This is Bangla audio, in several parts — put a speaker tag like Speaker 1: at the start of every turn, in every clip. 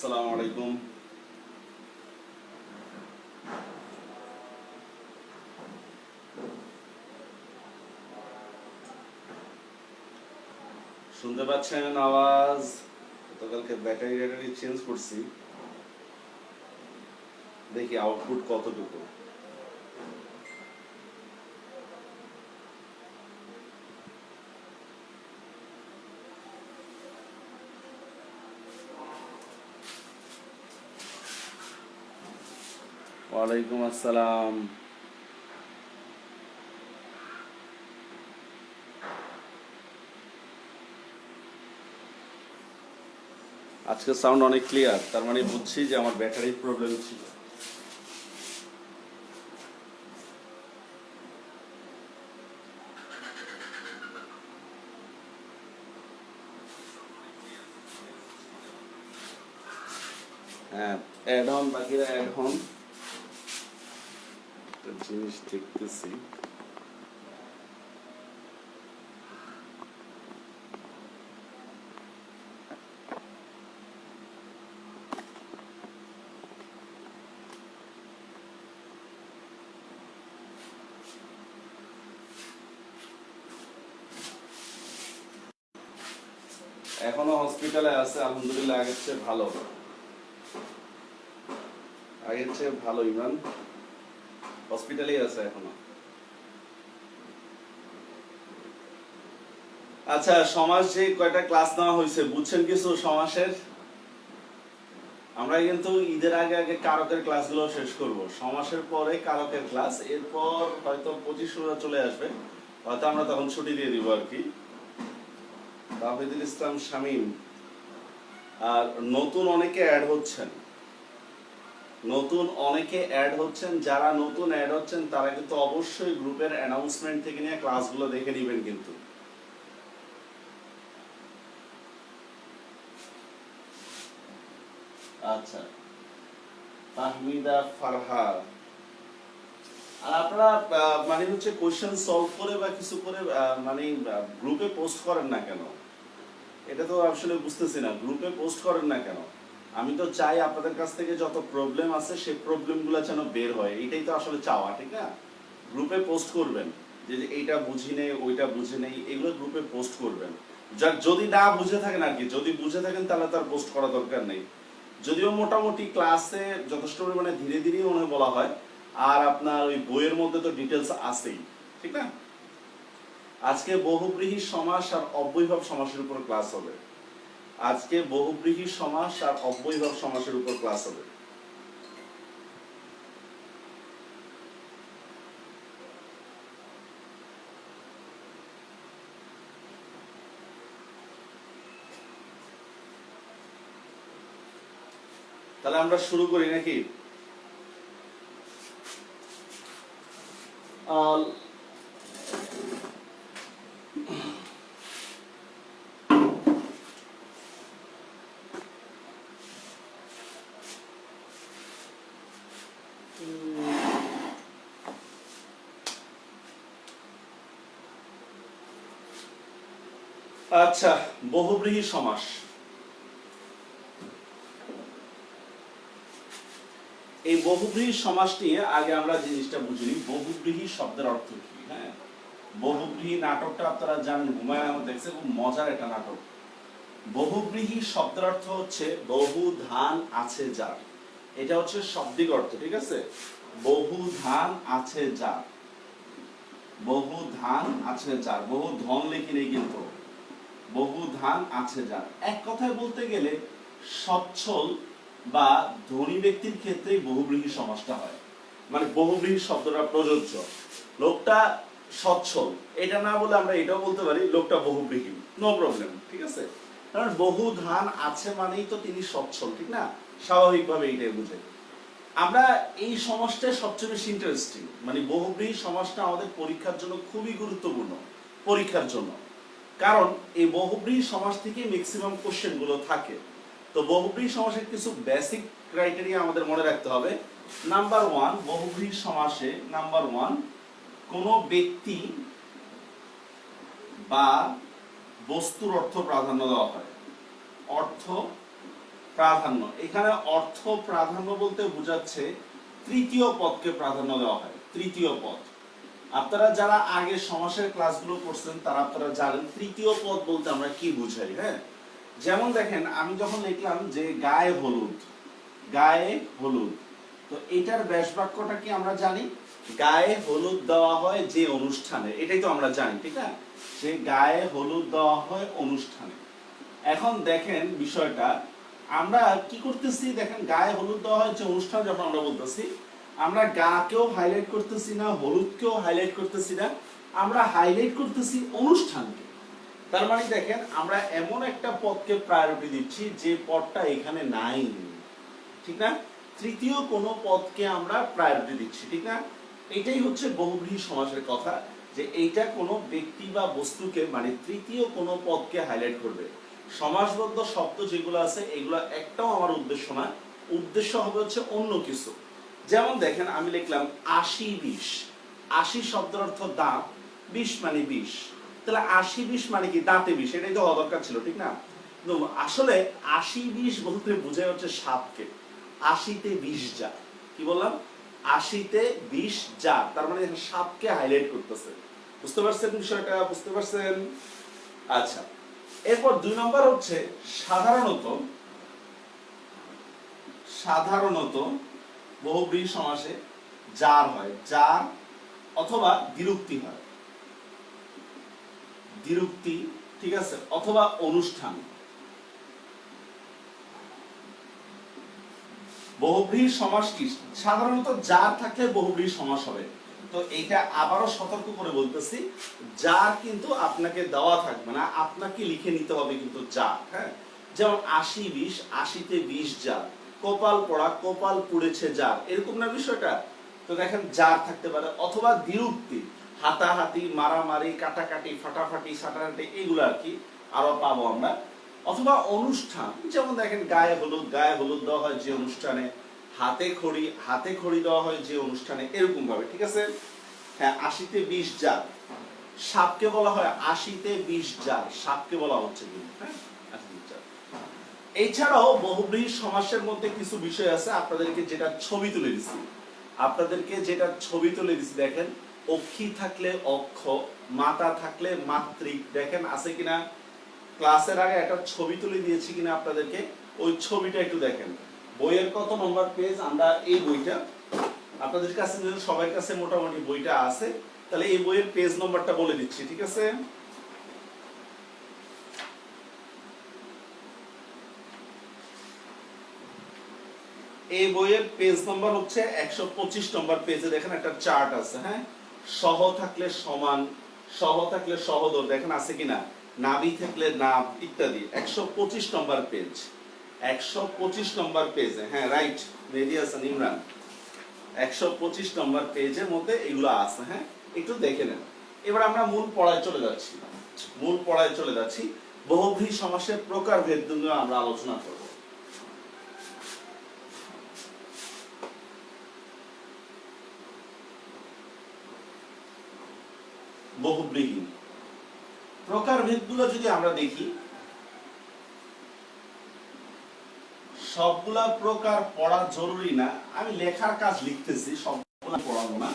Speaker 1: আসসালামু আলাইকুম। শুনতে পাচ্ছেন আওয়াজ? গতকালকে ব্যাটারি চেঞ্জ করছি, দেখি আউটপুট কতটুকু। ওয়ালাইকুম আসসালাম। আজকে সাউন্ড অনেক ক্লিয়ার, তার মানে বুঝছি যে আমার ব্যাটারির প্রবলেম ছিল। হ্যাঁ, অ্যাড অন, বাকিরা অ্যাড হন। একটা জিনিস দেখতেছি, এখনো হসপিটালে আছে। আলহামদুলিল্লাহ, আগের চেয়ে ভালো, আগের চেয়ে ভালো। ইমরান হসপিটালেই আছে এখনো। আচ্ছা, সমাজ যে কয়টা ক্লাস নেওয়া হয়েছে বুঝছেন কিছু সমাসের? আমরা কিন্তু ঈদের আগে আগে কারকের ক্লাসগুলো শেষ করব। সমাসের পরে কারকের ক্লাস, এরপর হয়তো 25 চলে আসবে, হয়তো আমরা তখন ছুটি দিয়ে দিব আর কি। তাহিদুল ইসলাম শামীম। আর নতুন অনেকে অ্যাড হচ্ছেন, যারা নতুন অ্যাড হচ্ছেন তারা কিন্তু অবশ্যই গ্রুপের অ্যানাউন্সমেন্ট থেকে নিয়ে ক্লাসগুলো দেখে নেবেন কিন্তু। আচ্ছা, তাহমিদা ফারহা। আর আপনারা মানে হচ্ছে কোশ্চেন সলভ করে বা কিছু করে মানে গ্রুপে পোস্ট করেন না কেন? এটা তো আসলে বুঝতেছি না, গ্রুপে পোস্ট করেন না কেন? আমি তো চাই আপনাদের কাছ থেকে যত প্রবলেম আছে সেই প্রবলেমগুলো যেন বের হয়, এটাই তো আসলে চাওয়া, ঠিক না? গ্রুপে পোস্ট করবেন যে এইটা বুঝি নেই, ওইটা বুঝে নেই, এগুলো গ্রুপে পোস্ট করবেন। যদি না বুঝে থাকেন আর কি, যদি বুঝে থাকেন তাহলে তার পোস্ট করা দরকার নেই। যদিও মোটামুটি ক্লাসে যথেষ্ট পরিমাণে ধীরে ধীরেই মনে বলা হয়, আর আপনার ওই বইয়ের মধ্যে তো ডিটেলস আছেই, ঠিক না? আজকে বহুব্রীহি সমাস আর অব্যয়ভাব সমাসের উপর ক্লাস হবে। আজকে বহুব্রীহি সমাস আর অব্যয়ভাব সমাসের উপর ক্লাস হবে। তাহলে আমরা শুরু করি নাকি? আচ্ছা, বহুব্রীহি সমাস। এই বহুব্রীহি সমাস নিয়ে আগে আমরা জিনিসটা বুঝে নিই, বহুব্রীহি শব্দের অর্থ কি। হ্যাঁ, বহুব্রীহি নাটকটা আপনারা জানেন, হুমায়ুন আহমেদ দেখছে, খুব মজার একটা নাটক। বহুব্রীহি শব্দের অর্থ হচ্ছে বহু ধান আছে যার। এটা হচ্ছে শাব্দিক অর্থ, ঠিক আছে? বহু ধান আছে যার, বহু ধান আছে যার, বহু ধন লেখি নেই কিন্তু, বহু ধান আছে যার। এক কথায় বলতে গেলে সচ্ছল বা ধনী ব্যক্তির ক্ষেত্রেই বহুব্রীহি সমাসটা হয়, মানে বহুব্রীহি শব্দটা প্রযোজ্য। লোকটা সচ্ছল, এটা না বলে আমরা এটাও বলতে পারি লোকটা বহুব্রীহি, নো প্রবলেম, ঠিক আছে? কারণ বহু ধান আছে মানেই তো তিনি সচ্ছল, ঠিক না? স্বাভাবিকভাবে এইটাই বুঝে। আমরা এই সমাজটা সবচেয়ে বেশি ইন্টারেস্টিং, মানে বহুব্রীহি সমাজটা আমাদের পরীক্ষার জন্য খুবই গুরুত্বপূর্ণ, পরীক্ষার জন্য। কারণ এই বহুব্রীহি সমাজ থেকে ম্যাক্সিমাম কোশ্চেন গুলো থাকে। তো বহুব্রীহি সমাসের কিছু বেসিক ক্রাইটেরিয়া আমাদের মনে রাখতে হবে। নাম্বার ওয়ান, বহুব্রীহি সমাসে নাম্বার ওয়ান, কোন ব্যক্তি বা বস্তুর অর্থ প্রাধান্য দেওয়া হয়। অর্থ প্রাধান্য, এখানে অর্থ প্রাধান্য বলতে বোঝাচ্ছে তৃতীয় পদকে প্রাধান্য দেওয়া হয়, তৃতীয় পদ। আপনারা যারা আগে সমাসের ক্লাসগুলো করছেন তারা আপনারা জানেন তৃতীয় পদ বলতে আমরা কি বুঝাই। হ্যাঁ, যেমন দেখেন আমি যখন লিখলাম যে গায়ে হলুদ, গায়ে হলুদ, তো এটার ব্যাস বাক্যটা কি আমরা জানি, গায়ে হলুদ দেওয়া হয় যে অনুষ্ঠানে, এটাই তো আমরা জানি, ঠিক না, যে গায়ে হলুদ দেওয়া হয় অনুষ্ঠানে। এখন দেখেন বিষয়টা আমরা কি করতেছি, দেখেন গায়ে হলুদ দেওয়া হয় যে অনুষ্ঠান যখন আমরা বলতেছি, আমরা গাকেও হাইলাইট করতেছি না, হলুদকেও হাইলাইট করতেছি না, আমরা হাইলাইট করতেছি অনুষ্ঠানকে। তার মানে দেখেন আমরা এমন একটা পদকে প্রায়োরিটি দিচ্ছি যে পদটা এখানে নাই, ঠিক না, তৃতীয় কোনো পদকে আমরা প্রায়োরিটি দিচ্ছি, ঠিক না। এটাই হচ্ছে বহুব্রীহি সমাসের কথা, যে এইটা কোনো ব্যক্তি বা বস্তুকে মানে তৃতীয় কোনো পদকে হাইলাইট করবে। সমাসবদ্ধ শব্দ যেগুলো আছে এগুলো একটাও আমার উদ্দেশ্য না, উদ্দেশ্য হবে হচ্ছে অন্য কিছু। যেমন দেখেন আমি লিখলাম 80-20, 80 শব্দের অর্থ দাঁত, 20 মানে 20, তাহলে 80-20 মানে কি দাঁতে 20, এটাই তো হওয়া দরকার ছিল, ঠিক না। আসলে 80-20 বলতে বোঝায় হচ্ছে সাপকে, 80-তে 20 যা, কি বললাম, 80-তে 20 যা, তার মানে সাপকে হাইলাইট করতেছে। বুঝতে পারছেন বিষয়টা, বুঝতে পারছেন? আচ্ছা, এরপর 2 নম্বর হচ্ছে সাধারণত, সাধারণত বহুব্রীহি সমাসে যার হয়, যার অথবা দ্বিরুক্তি হয়, দ্বিরুক্তি, ঠিক আছে, অথবা অনুষ্ঠান। বহুব্রীহি সমাস কি, সাধারণত যার থাকলে বহুব্রীহি সমাস হবে। তো এইটা আবারও সতর্ক করে বলতেছি, যার কিন্তু আপনাকে দেওয়া থাকবে না, আপনাকে লিখে নিতে হবে কিন্তু যার। হ্যাঁ, যেমন 80-20, 80-তে 20 যার, কপাল পড়া, কপাল পুড়েছে যার, এরকম না বিষয়টা। তো দেখেন যার থাকতে পারে, অথবা দ্বিরুক্তি, হাতাহাতি, মারামারি, কাটাকাটি, ফাটাফাটি, সাটাহাটি, এগুলো আর কি আরো পাবো আমরা। অথবা অনুষ্ঠান, যেমন দেখেন গায়ে হলুদ, গায়ে হলুদ দেওয়া হয় যে অনুষ্ঠানে, হাতে খড়ি, হাতে খড়ি দেওয়া হয় যে অনুষ্ঠানে, এরকম ভাবে, ঠিক আছে। হ্যাঁ, 80-তে 20 জার, সাপকে বলা হয় 80-তে 20 জার, সাপকে বলা হচ্ছে কিন্তু, হ্যাঁ, 80 জার। এছাড়াও বহুব্রীহি সমাসের মধ্যে কিছু বিষয় আছে, আপনাদেরকে যেটা ছবি তুলে দিচ্ছি, আপনাদেরকে যেটা ছবি তুলে দিচ্ছি, দেখেন অক্ষী থাকলে অক্ষ, মাতা থাকলে মাতৃক, দেখেন আছে কিনা, ক্লাসের আগে একটা ছবি তুলে দিয়েছি কিনা আপনাদেরকে, ওই ছবিটা একটু দেখেন। বইয়ের কত নম্বর পেজ, আমরা এই বইটা আপনাদের কাছে, সবার কাছে মোটামুটি বইটা আছে, তাহলে এই বইয়ের পেজ নম্বরটা বলে দিচ্ছি, ঠিক আছে। এই বইয়ের পেজ নম্বর হচ্ছে 125 নম্বর পেজে, দেখেন একটা চার্ট আছে, হ্যাঁ, সহ থাকলে সমান, সহ থাকলে সহদর, দেখেন আছে কিনা, নাভি থাকলে নাভ, ইত্যাদি। 125 নম্বর পেজ, 125 নম্বর পেজে, হ্যাঁ রাইট, রেডি আছেন ইমরান, 125 নম্বর পেজের মধ্যে এগুলো আছে, হ্যাঁ, একটু দেখে নেন। এবার আমরা মূল পড়ায় চলে যাচ্ছি, মূল পড়ায় চলে যাচ্ছি। বহুব্রীহি সমাসের প্রকারভেদ নিয়ে আমরা আলোচনা করব। বহুব্রীহি প্রকারভেদগুলো যদি আমরা দেখি, সবগুলা প্রকার পড়া জরুরি না, আমি লেখার কাজ লিখতেছি, সবগুলা পড়াবো না।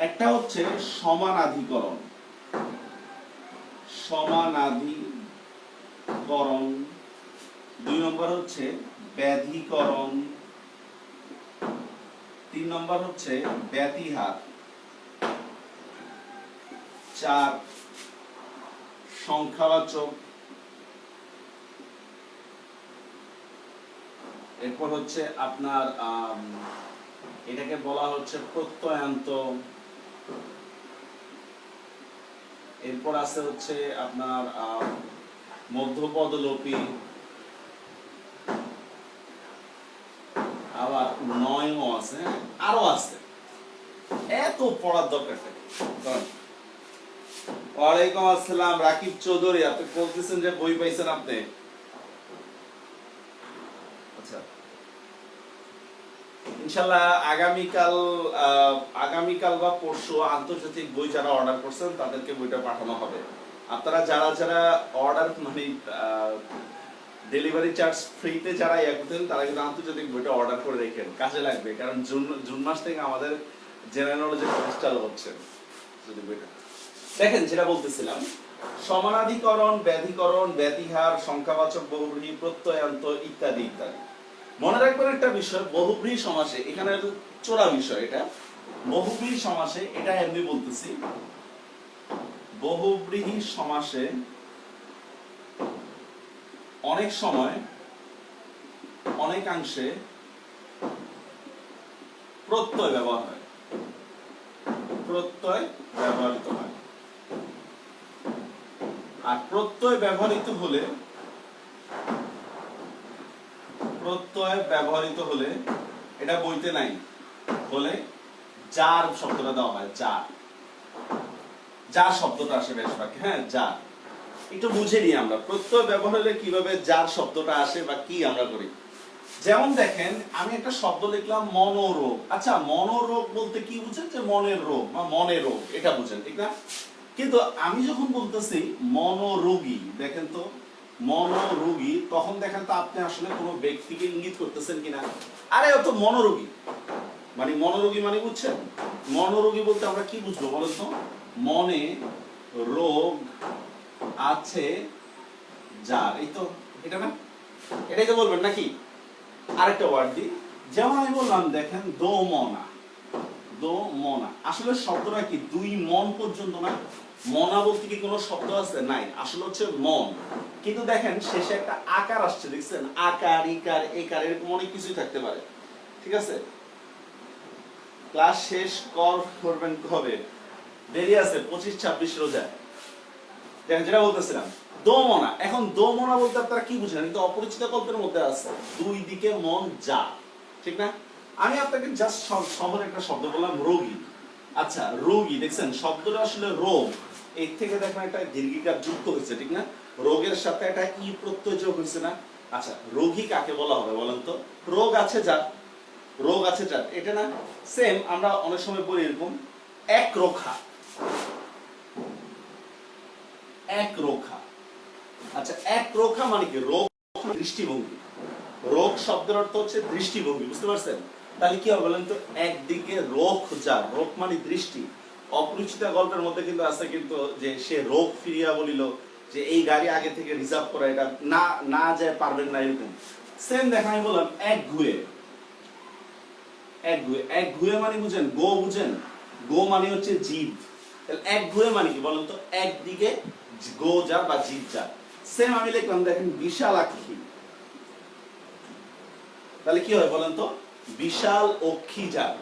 Speaker 1: একটা হচ্ছে সমানাধিকরণ, সমানাধিকরণ। 2 নম্বর হচ্ছে ব্যাধিকরণ। 3 নম্বর হচ্ছে ব্যতিহার। 4 সংখ্যাবাচক। এরপর হচ্ছে আপনার এটাকে বলা হচ্ছে প্রত্যয়ান্ত। এরপর আছে হচ্ছে আপনার মধ্যপদলোপী, আবার নয়ও আছে, আরো আছে, এত পড়ার দরকার নেই। ওয়ালাইকুম আসসালাম রাকিব চৌধুরী, আপনি বলতেছেন যে বই পাইছেন আপনি। আচ্ছা, ইনশাআল্লাহ আগামীকাল বা পরশু আন্তর্জাতিক বই যারা অর্ডার করছেন তাদেরকে বইটা পাঠানো হবে। আপনারা যারা যারা অর্ডার মানে ডেলিভারি চার্জ ফ্রিতে যারা ইয়ে করতেন তারা কিন্তু আন্তর্জাতিক বইটা অর্ডার করে রেখেন, কাজে লাগবে, কারণ জুন মাস থেকে আমাদের জেনারেল নলেজের কোর্স চালু হচ্ছে। যদি বইটা দেখেন, যেটা বলতেছিলাম, সমানাধিকরণ, ব্যাধিকরণ, ব্যতিহার, সংখ্যাবাচক বহুব্রীহি, প্রত্যয়ান্ত ইত্যাদি ইত্যাদি। মনে রাখবেন একটা বিষয়, বহুব্রীহি সমাসে, এখানে চোরা বিষয় এটা, বহুব্রীহি সমাসে এটা এমনি বলতেছি, বহুব্রীহি সমাসে অনেক সময় অনেকাংশে প্রত্যয় ব্যবহার হয়, প্রত্যয় ব্যবহৃত হয়। আর প্রত্যয় ব্যবহৃত হলে, প্রত্যয় ব্যবহৃত হলে, এটা বইতে নাই বলে যার শব্দটা দেওয়া হয়, যার, যার শব্দটা আসে বেশিরভাগ, হ্যাঁ যার। একটু বুঝে নিই আমরা প্রত্যয় ব্যবহার হলে কিভাবে যার শব্দটা আসে বা কি আমরা করি। যেমন দেখেন, আমি একটা শব্দ লিখলাম মনোরোগ। আচ্ছা, মনোরোগ বলতে কি বুঝেন? যে মনের রোগ বা মনের রোগ, এটা বুঝেন, ঠিক না? কিন্তু আমি যখন বলতেছি মনোরোগী, দেখেন তো মনোরোগী, তখন দেখেন তো আপনি আসলে কোনো ব্যক্তিকে ইঙ্গিত করতেছেন কিনা। আরে ও তো মনোরোগী, মানে মনোরোগী মানে বুঝছেন? মনোরোগী বলতে আমরা কি বুঝবো বলেন তো? মনে রোগ আছে যার, এই তো, এটা না? এটাই তো বলবেন নাকি? আরেকটা ওয়ার্ড দিই, যেমন আমি বললাম দেখেন দোমনা, দোমনা, আসলে শব্দটা কি দুই মন পর্যন্ত না? মনা বলতে কি কোনো শব্দ আছে? নাই, আসলে হচ্ছে মন। কিন্তু দেখেন শেষে একটা আকার আসছে, দেখছেন? আকার, ইকার, একার, এরকম অনেক কিছুই থাকতে পারে, ঠিক আছে? ক্লাস শেষ করবেন কবে? দেরি আছে, 25-26 রোজা। দেখেন যেটা বলতেছিলাম দোমনা, এখন দোমনা বলতে আপনারা কি বুঝেন? কিন্তু অপরিচিত কল্পের মধ্যে আছে দুই দিকে মন যা, ঠিক না? আমি আপনাকে জাস্ট সহজ একটা শব্দ বললাম রোগী। আচ্ছা, রোগী, দেখছেন শব্দটা আসলে রোগ, এর থেকে দেখেন একটা দীর্ঘিকার যুক্ত হয়েছে, ঠিক না? রোগের সাথে একটা ই প্রত্যয় যোগ হয়েছে না? আচ্ছা, রোগী কাকে বলা হবে বলেন তো? রোগ আছে যার, রোগ আছে যার, এটা না? সেম আমরা অনেক সময় বলি এরকম এক রোখা, এক রোখা। আচ্ছা, এক রোখা মানে কি? রোগ দৃষ্টিভঙ্গি, রোগ শব্দের অর্থ হচ্ছে দৃষ্টিভঙ্গি, বুঝতে পারছেন? তাহলে কি হবে বলেন তো? একদিকে রোগ যা, রোগ মানে দৃষ্টি। অপরিচিত গল্পের মধ্যে কিন্তু আছে কিন্তু যে সে রোগ ফিরিয়া বলিল যে এই গাড়ি আগে থেকে রিজার্ভ করা, এটা না না যায় পারবেন না, এরকম। সেম দেখা আমি বললাম এক ঘুয়ে, এক ঘুয়ে, এক ঘুয়ে মানে বুঝেন? গো বুঝেন? গো মানে হচ্ছে জীব। তাহলে এক ঘুয়ে মানে কি বলেন তো? একদিকে গো যা বা জীব যা। সেম আমি লিখলাম দেখেন বিশালাক্ষী, তাহলে কি হয় বলেন তো? বিশাল অক্ষী যার,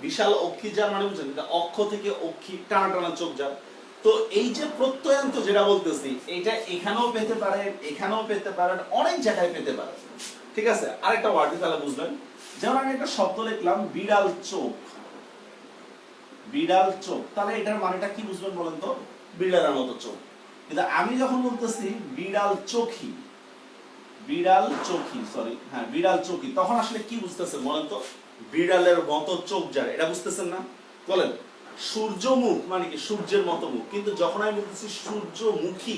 Speaker 1: বিশাল অক্ষী যার মানে বুঝছেন? অক্ষ থেকে অক্ষী, টানা টানা চোখ যার। তো এই যে প্রত্যয়ান্ত যেটা বলতেছি, এটা এখানেও পেতে পারেন, এখানেও পেতে পারেন, অনেক জায়গায় পেতে পারেন, ঠিক আছে? আরেকটা ওয়ার্ড তাহলে বুঝবেন, যেমন আমি একটা শব্দ লিখলাম বিড়াল চোখ, বিড়াল চোখ, তাহলে এটার মানেটা কি বুঝবেন বলেন তো? বিড়ালের মতো চোখ। কিন্তু আমি যখন বলতেছি বিড়াল চোখী, বিড়াল চোখী, সরি, হ্যাঁ বিড়াল চোখী, তখন আসলে কি বুঝতেছেন বলেন তো? বিড়ালের মতো চোখ যার, এটা বুঝতেছেন না? বলেন। সূর্যমুখ মানে কি? সূর্যের মতো মুখ। কিন্তু যখন আমি বলতেছি সূর্যমুখী,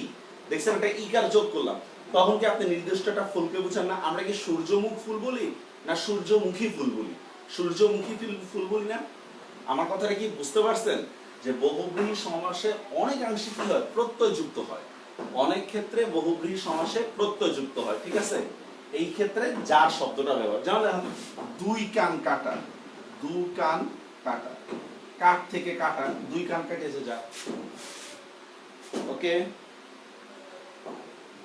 Speaker 1: দেখছেন একটা ইকার যোগ করলাম, তখন কি আপনি নির্দিষ্ট একটা ফুলকে বুঝেন না? আমরা কি সূর্যমুখ ফুল বলি না সূর্যমুখী ফুল বলি? সূর্যমুখী ফুল বলি না? আমার কথাটা কি বুঝতে পারছেন? যে বহুব্রীহি সমাসে অনেকাংশে কি হয়? প্রত্যয় যুক্ত হয়, অনেক ক্ষেত্রে বহুব্রীহি সমাসে প্রত্যয় যুক্ত হয়, ঠিক আছে? এই ক্ষেত্রে যার শব্দটা ব্যবহার, যেমন দেখেন দুই কান কাটা, দু কান কাটা, কাঠ থেকে কাটা, দুই কান কেটেছে যা, ওকে?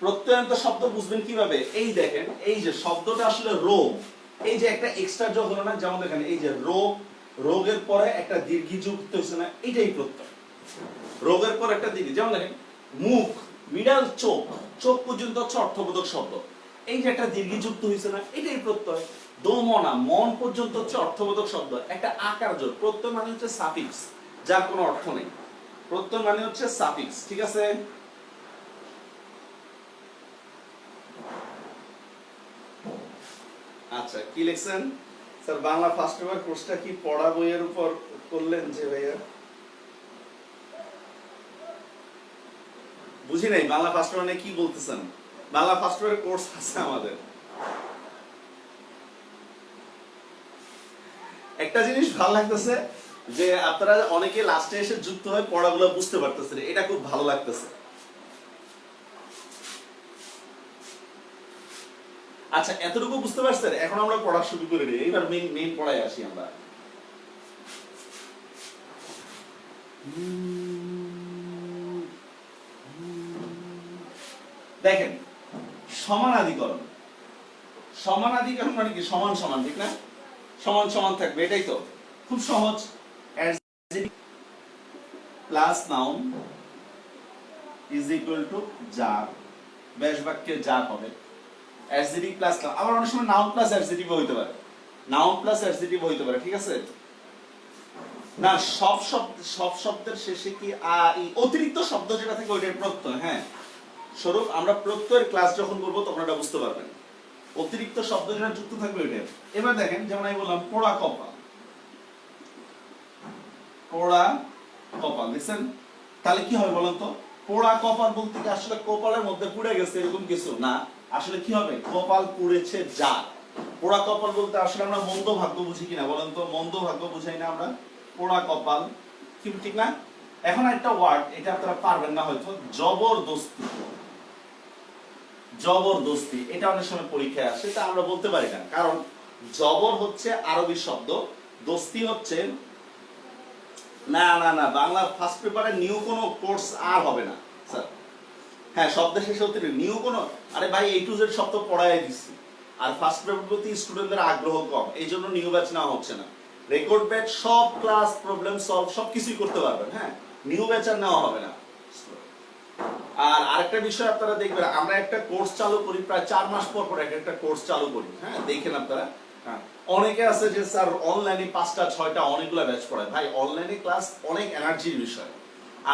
Speaker 1: প্রত্যয়ান্ত শব্দ বুঝবেন কিভাবে? এই দেখেন, এই যে শব্দটা আসলে রোগ, এই যে একটা এক্সট্রা যোগ হলো না, যেমন দেখেন এই যে রোগ, রোগের পরে একটা দীর্ঘ যুক্ত হয়েছে না, এটাই প্রত্যয়। রোগের পর একটা দীর্ঘ, যেমন দেখেন মুখ, বিড়াল চোখ, চোখ পর্যন্ত হচ্ছে অর্থবোধক শব্দ, এই যে একটা দীর্ঘ যুক্ত হয়েছে না, এটাই প্রত্যয়। দোমনা, মন পর্যন্ত হচ্ছে অর্থবোধক শব্দ, একটা আকার যোগ। প্রত্যয় মানে হচ্ছে সাফিক্স, যার কোনো অর্থ নেই। প্রত্যয় মানে হচ্ছে সাফিক্স, ঠিক আছে? আচ্ছা, কি লিখছেন স্যার? বাংলা ফার্স্ট পেপার কোর্সটা কি পড়া বইয়ের উপর করলেন যে ভাইয়া? বুঝি নাই বাংলা ফার্স্ট পেপার নিয়ে কি বলতেছেন? বাংলা ফার্স্ট পেপারের কোর্স আছে আমাদের। একটা জিনিস ভালো লাগতেছে যে আপনারা অনেকে লাস্টে এসে যুক্ত হয়ে পড়াগুলো বুঝতে পারতেছেন, এটা খুব ভালো লাগতেছে। আচ্ছা, এতটুকু বুঝতে পারছেন, এখন আমরা পড়া শুরু করে দিই। এইবার মেইন পড়ায় আসি আমরা। দেখেন, সমানাধিকরণ। সমানাধিকরণ মানে কি? সমান সমান, ঠিক না? সমান সমান থাকবে, এটাই তো খুব সহজ। Adjective plus noun is equal two যার, ব্যাস বাক্যে যার হবে। অ্যাডজেক্টিভ প্লাস নাউন, আবার অনেক সময় নাউন প্লাস অ্যাডজেক্টিভ হইতে পারে, নাউন প্লাস অ্যাডজেক্টিভ হইতে পারে, ঠিক আছে? না, সব শব্দের শেষে কি অতিরিক্ত শব্দ যেটা থাকে ওইটার প্রত্যয়। হ্যাঁ, স্বরূপ আমরা প্রত্যয়ের ক্লাস যখন করবো তখন এটা বুঝতে পারবেন। অতিরিক্ত শব্দ যেটা যুক্ত থাকবে ওইটা। এবার দেখেন, যেমন আমি বললাম পোড়া কপাল, পোড়া কপাল, দেখছেন? তাহলে কি হবে বলেন তো? পোড়া কপাল বলতে কি আসলে কপালের মধ্যে পুড়ে গেছে এরকম কিছু না, আসলে কি হবে? কপাল পুড়েছে যা। পোড়া কপাল বলতে আসলে আমরা মন্দ ভাগ্য বুঝি কিনা বলেন তো? মন্দ ভাগ্য বুঝাই না আমরা? পোড়া কপাল, কি ঠিক না? এখন একটা ওয়ার্ড, এটা আপনারা পারবেন না হয়তো, জবরদস্তি। জবরদস্তি, এটা অনেক সময় পরীক্ষায় আসে, তা আমরা বলতে পারি না, কারণ জবর হচ্ছে আরবি শব্দ, দস্তি হচ্ছে না না না বাংলা ফার্স্ট পেপারে নিউ কোনো কোর্স আর হবে না স্যার। হ্যাঁ, শব্দের শেষে হতে নিউ কোনো, আরে ভাই A to Z শব্দ পড়াই দিচ্ছি, আর ফার্স্ট পেপার প্রতি স্টুডেন্টদের আগ্রহ কম, এই জন্য নিউ ব্যাচ নেওয়া হচ্ছে না। রেকর্ড ব্যাচ সব ক্লাস প্রবলেম সলভ সব কিছুই করতে পারবেন। হ্যাঁ, নিউ ব্যাচ আর নেওয়া হবে না। আর আরেকটা বিষয় আপনারা দেখবেন, আমরা একটা কোর্স চালু করি প্রায় 4 মাস পর পর একটা কোর্স চালু করি। হ্যাঁ, দেখেন আপনারা। হ্যাঁ, অনেকে আছে যে স্যার অনলাইনে 5টা 6টা অনেকগুলো ব্যাচ পড়ায়। ভাই, অনলাইনে ক্লাস অনেক এনার্জির বিষয়।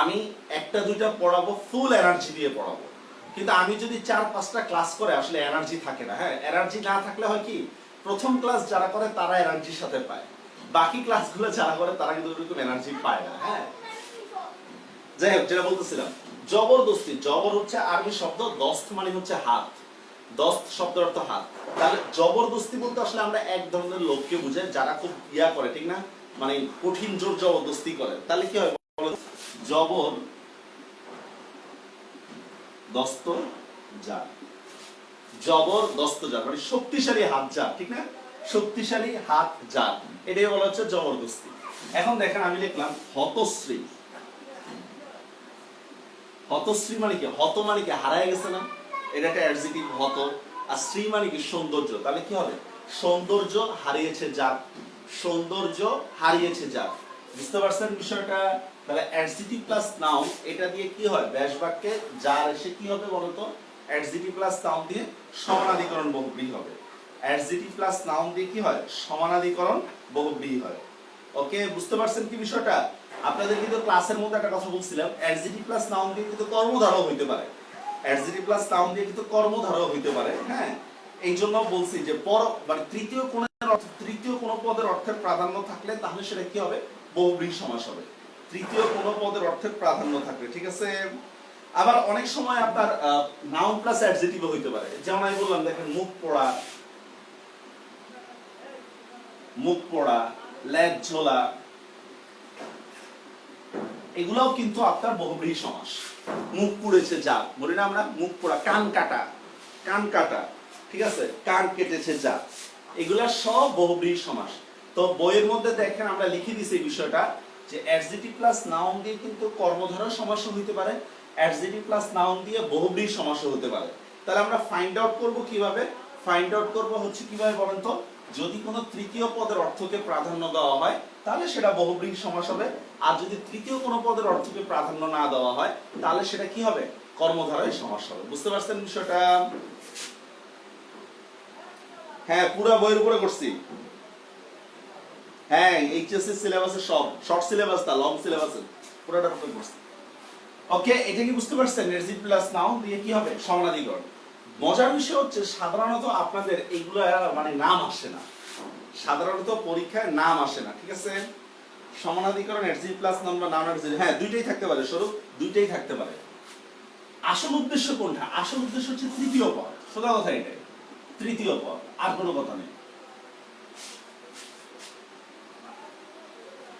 Speaker 1: আমি 1টা 2টা পড়াবো, ফুল এনার্জি দিয়ে পড়াবো, কিন্তু আমি যদি 4-5টা ক্লাস করে আসলে এনার্জি থাকে না। হ্যাঁ, এনার্জি না থাকলে হয় কি, প্রথম ক্লাস যারা করে তারা এনার্জির সাথে পায়, বাকি ক্লাসগুলো যারা করে তারা কিন্তু ওরকম এনার্জি পায় না। হ্যাঁ, যাই হোক, যেটা বলতেছিলাম, জবরদস্তি। জবর হচ্ছে আরবি শব্দ, দস্ত মানে হচ্ছে হাত, দস্ত শব্দের অর্থ হাত। তাহলে জবরদস্তি বলতে আসলে আমরা এক ধরনের লোককে বুঝাই যারা খুব ইয়া করে, ঠিক না? মানে কঠিন জোর জবরদস্তি করে। তাহলে কি হয় বলো? জবর দস্ত যার, জবর দস্ত যার মানে শক্তিশালী হাত যার, ঠিক না? শক্তিশালী হাত যার, এটাই বলা হচ্ছে জবরদস্তি। এখন দেখেন, আমি লিখলাম হতশ্রী। হতশ্রী মানে কি? হত মানে কি? হারায় গেছে না? এটা একটা অ্যাডজেক্টিভ হত। আর শ্রী মানে কি? সৌন্দর্য। তাহলে কি হবে? সৌন্দর্য হারিয়েছে যার, সৌন্দর্য হারিয়েছে যার। বুঝতে পারছেন বিষয়টা? তাহলে অ্যাডজেক্টিভ প্লাস নাউন, এটা দিয়ে কি হয়? ব্যাস বাক্যে যার এসে কি হবে বলতো? অ্যাডজেক্টিভ প্লাস নাউন দিয়ে সমানাধিকরণ বহুব্রীহি হবে। অ্যাডজেক্টিভ প্লাস নাউন দিয়ে কি হয়? সমানাধিকরণ বহুব্রীহি হয়। ওকে, বুঝতে পারছেন কি বিষয়টা? আপনাদের কিন্তু ক্লাসের মধ্যে একটা কথা বলছিলাম, অ্যাডজেক্টিভ প্লাস নাউন দিয়ে কিন্তু কর্মধারও হইতে পারে। অ্যাডজেক্টিভ প্লাস নাউন দিয়ে কিন্তু কর্মধারও হইতে পারে। হ্যাঁ, এই জন্য বলছি যে মানে তৃতীয় কোনো পদের অর্থের প্রাধান্য থাকলে তাহলে সেটা কি হবে? বহুব্রীহি সমাস হবে। তৃতীয় কোনো পদের অর্থের প্রাধান্য থাকলে, ঠিক আছে? আবার অনেক সময় আপনার নাউন প্লাস অ্যাডজেক্টিভ হইতে পারে। যেমন আমি বললাম, দেখেন মুখ পোড়া, মুখ পোড়া, লেজ ঝোলা, এগুলাও কিন্তু আপনার বহুব্রীহি সমাস। মুখ পুড়েছে যা বলি না আমরা, মুখ পোড়া, কান কাটা, কান কাটা, ঠিক আছে? কান কেটেছে যা, এগুলা সব বহুব্রীহি সমাস। তো বইয়ের মধ্যে দেখেন আমরা লিখে দিছি এই বিষয়টা, যে অ্যাডজেক্টিভ প্লাস নাউন দিয়ে কিন্তু কর্মধারয় সমাসও হইতে পারে, অ্যাডজেক্টিভ প্লাস নাউন দিয়ে বহুব্রীহি সমাসও হতে পারে। তাহলে আমরা ফাইন্ড আউট করব কিভাবে? ফাইন্ড আউট করব হচ্ছে কিভাবে বলেন তো? যদি কোনো তৃতীয় পদের অর্থকে প্রাধান্য দেওয়া হয় তাহলে সেটা বহুব্রীহি সমাস হবে, আর যদি তৃতীয় কোনো পদের অর্থকে প্রাধান্য না দেওয়া হয় তাহলে সেটা কি হবে? কর্মধারয় সমাস হবে। বুঝতে পারছেন বিষয়টা? হ্যাঁ, পুরো বইয়ের উপরে করছি। হ্যাঁ, এইচএসসি সিলেবাসে সব শর্ট সিলেবাস, তা লং সিলেবাসে পুরোটার উপরে করছি। ওকে, এটা কি বুঝতে পারছেন? অ্যাডজেক্টিভ প্লাস নাউন দিয়ে কি হবে? সমানাধিকরণ। মজার বিষয় হচ্ছে সাধারণত আপনাদের এইগুলো মানে নাম আসে না, সাধারণত পরীক্ষায় নাম আসে না, ঠিক আছে? সমানাধিকরণ অ্যাডজেক্টিভ প্লাস নাউন বা নাউন অ্যাডজেক্টিভ, হ্যাঁ দুইটাই থাকতে পারে স্বরূপ, দুইটাই থাকতে পারে। আসল উদ্দেশ্য কোনটা? আসল উদ্দেশ্য হচ্ছে তৃতীয় পদ, সোজা কথা এটাই, তৃতীয় পদ, আর কোনো কথা নেই।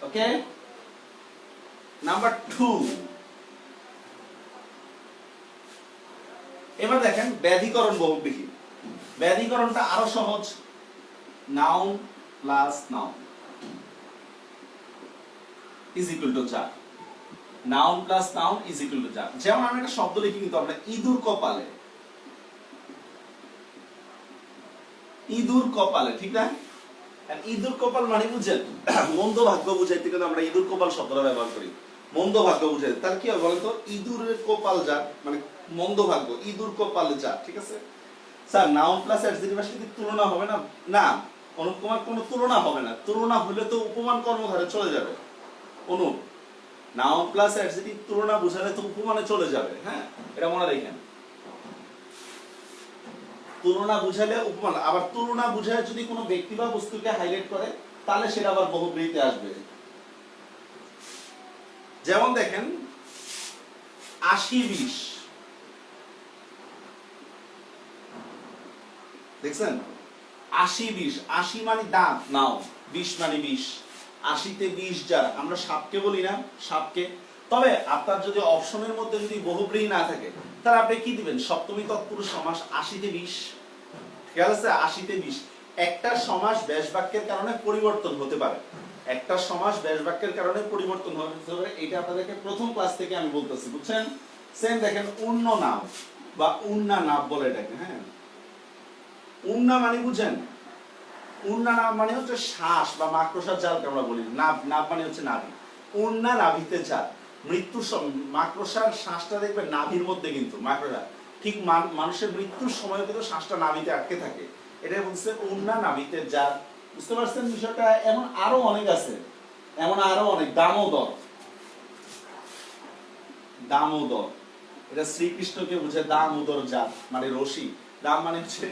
Speaker 1: Okay, number 2। এবার দেখেন ব্যাধিকরণ বহুব্রীহি। ব্যাধিকরণটা আরো সহজ, noun plus noun is equal to যা। Noun plus noun is equal to যা। যেমন আমি একটা শব্দ লিখি, কিন্তু আমরা ইঁদুর কপালে, ইঁদুর কপালে, ঠিক না? ইঁদুর কপাল মানে বুঝেন মন্দ ভাগ্য বুঝাইতে, কিন্তু আমরা ইঁদুর কপাল শব্দটা ব্যবহার করি মন্দ ভাগ্য বুঝাইতে। তার কি হবে বলেন তো? ইঁদুরের কপাল যা মানে মন্দ ভাগ্য, ইঁদুর কপাল যা, ঠিক আছে স্যার? নাউন প্লাস অ্যাডজেক্টিভ আসলে কি তুলনা হবে না? না, অনুপমার কোনো তুলনা হবে না। তুলনা হলে তো উপমান কর্মধারে চলে যাবে। অনু, নাউন প্লাস অ্যাডজেক্টিভ তুলনা বুঝালে তো উপমানে চলে যাবে। হ্যাঁ, এটা মনে রাখেন। তুলনা বুঝালে উপমান, আবার তুলনা বুঝায় যদি কোনো ব্যক্তি বা বস্তুকে হাইলাইট করে, তাহলে সেটা আবার বহুব্রীহিতে আসবে। যেমন দেখেন 80-20, দেখছেন? 80-20, 80 মানে দাঁত নাও, 20 মানে 20। 80-তে 20 যার, আমরা সাপকে বলি না, সাপকে। তবে আপনার যদি অপশনের মধ্যে যদি বহুব্রীহি না থাকে, তাহলে আপনি কি দিবেন? সপ্তমী তৎপুরুষ সমাস 80-তে 20। ঠিক আছে, 80-তে 20। একটা সমাস ব্যাস বাক্যের কারণে পরিবর্তন হতে পারে, একটা সমাস ব্যাস বাক্যের কারণে পরিবর্তন হতে পারে। এটা আপনাদেরকে প্রথম ক্লাস থেকে আমি বলতেছি, বুঝছেন? সেম দেখেন উন্ন নাম বা উন্না নাম বলে এটাকে। হ্যাঁ, উন্না মানে বুঝেন? উন্না নাম মানে হচ্ছে শ্বাস বা মাকড়সার জালকে আমরা বলি। নাভ, নাভ মানে হচ্ছে নাভি। উন্না নাভিতে জাল, মৃত্যুর মাকড়সার শ্বাসটা দেখবে নাভির মধ্যে, কিন্তু মাকড়সা ঠিক মানুষের মৃত্যুর সময় কিন্তু শ্বাসটা নাভিতে আটকে থাকে। এটা বলছে উন্না নাভিতে জাল। বুঝতে পারছেন বিষয়টা? এমন আরো অনেক আছে, এমন আরো অনেক। দামোদর, দামোদর, এটা শ্রীকৃষ্ণকে বুঝে দামোদর জাত মানে রশি। দাম মানে হচ্ছে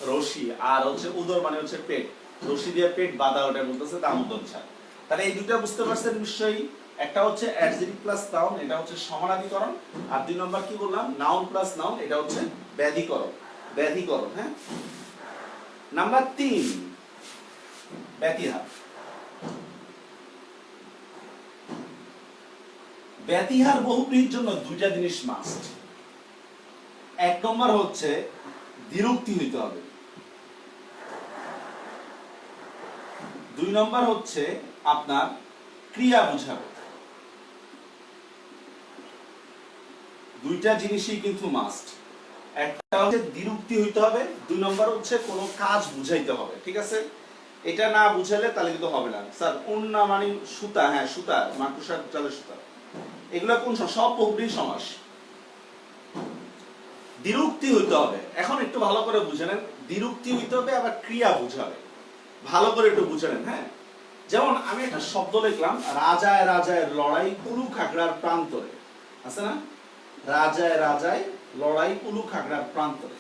Speaker 1: রশি, আর হচ্ছে উদর মানে হচ্ছে পেট, রশি দিয়ে পেট বাঁধা, ওটা বলতেছে দামোদর জাত। তাহলে এই দুটো বুঝতে পারছেন নিশ্চয়ই। একটা হচ্ছে অ্যাডজেক্টিভ প্লাস নাউন, এটা হচ্ছে সমানাধিকরণ। আর 2 নম্বর কি বললাম? নাউন প্লাস নাউন, এটা হচ্ছে ব্যাধিকরণ। ব্যাধিকরণ, হ্যাঁ। নাম্বার 3, ব্যতিহার। ব্যতিহার বহুব্রীহির জন্য দুইটা জিনিস মাস্ট। 1 নম্বর হচ্ছে দ্বিরুক্তি হইতে হবে, 2 নম্বর হচ্ছে আপনার ক্রিয়া বুঝাবে। দুইটা জিনিসই কিন্তু মাস্ট। একটা হচ্ছে দ্বিরুক্তি হইতে হবে, 2 নম্বর হচ্ছে কোনো কাজ বুঝাইতে হবে। ঠিক আছে, এটা না বুঝালে তাহলে কিন্তু হবে না। স্যার উন্না মানে সুতা, হ্যাঁ সুতা, মাকড়সার জালের সুতা, এগুলা কোন সব বহুব্রীহি সমাস। দ্বিরুক্তি হইতে হবে। এখন একটু ভালো করে বুঝে নেন, দ্বিরুক্তি হইতে হবে আবার ক্রিয়া বুঝাবে। ভালো করে একটু বুঝে নেন। হ্যাঁ, যেমন আমি একটা শব্দ লিখলাম, রাজায় রাজায় লড়াই কুলু খাগড়ার প্রান্তরে, আছে না? রাজায় রাজায় লড়াই কুলু খাগড়ার প্রান্তরে।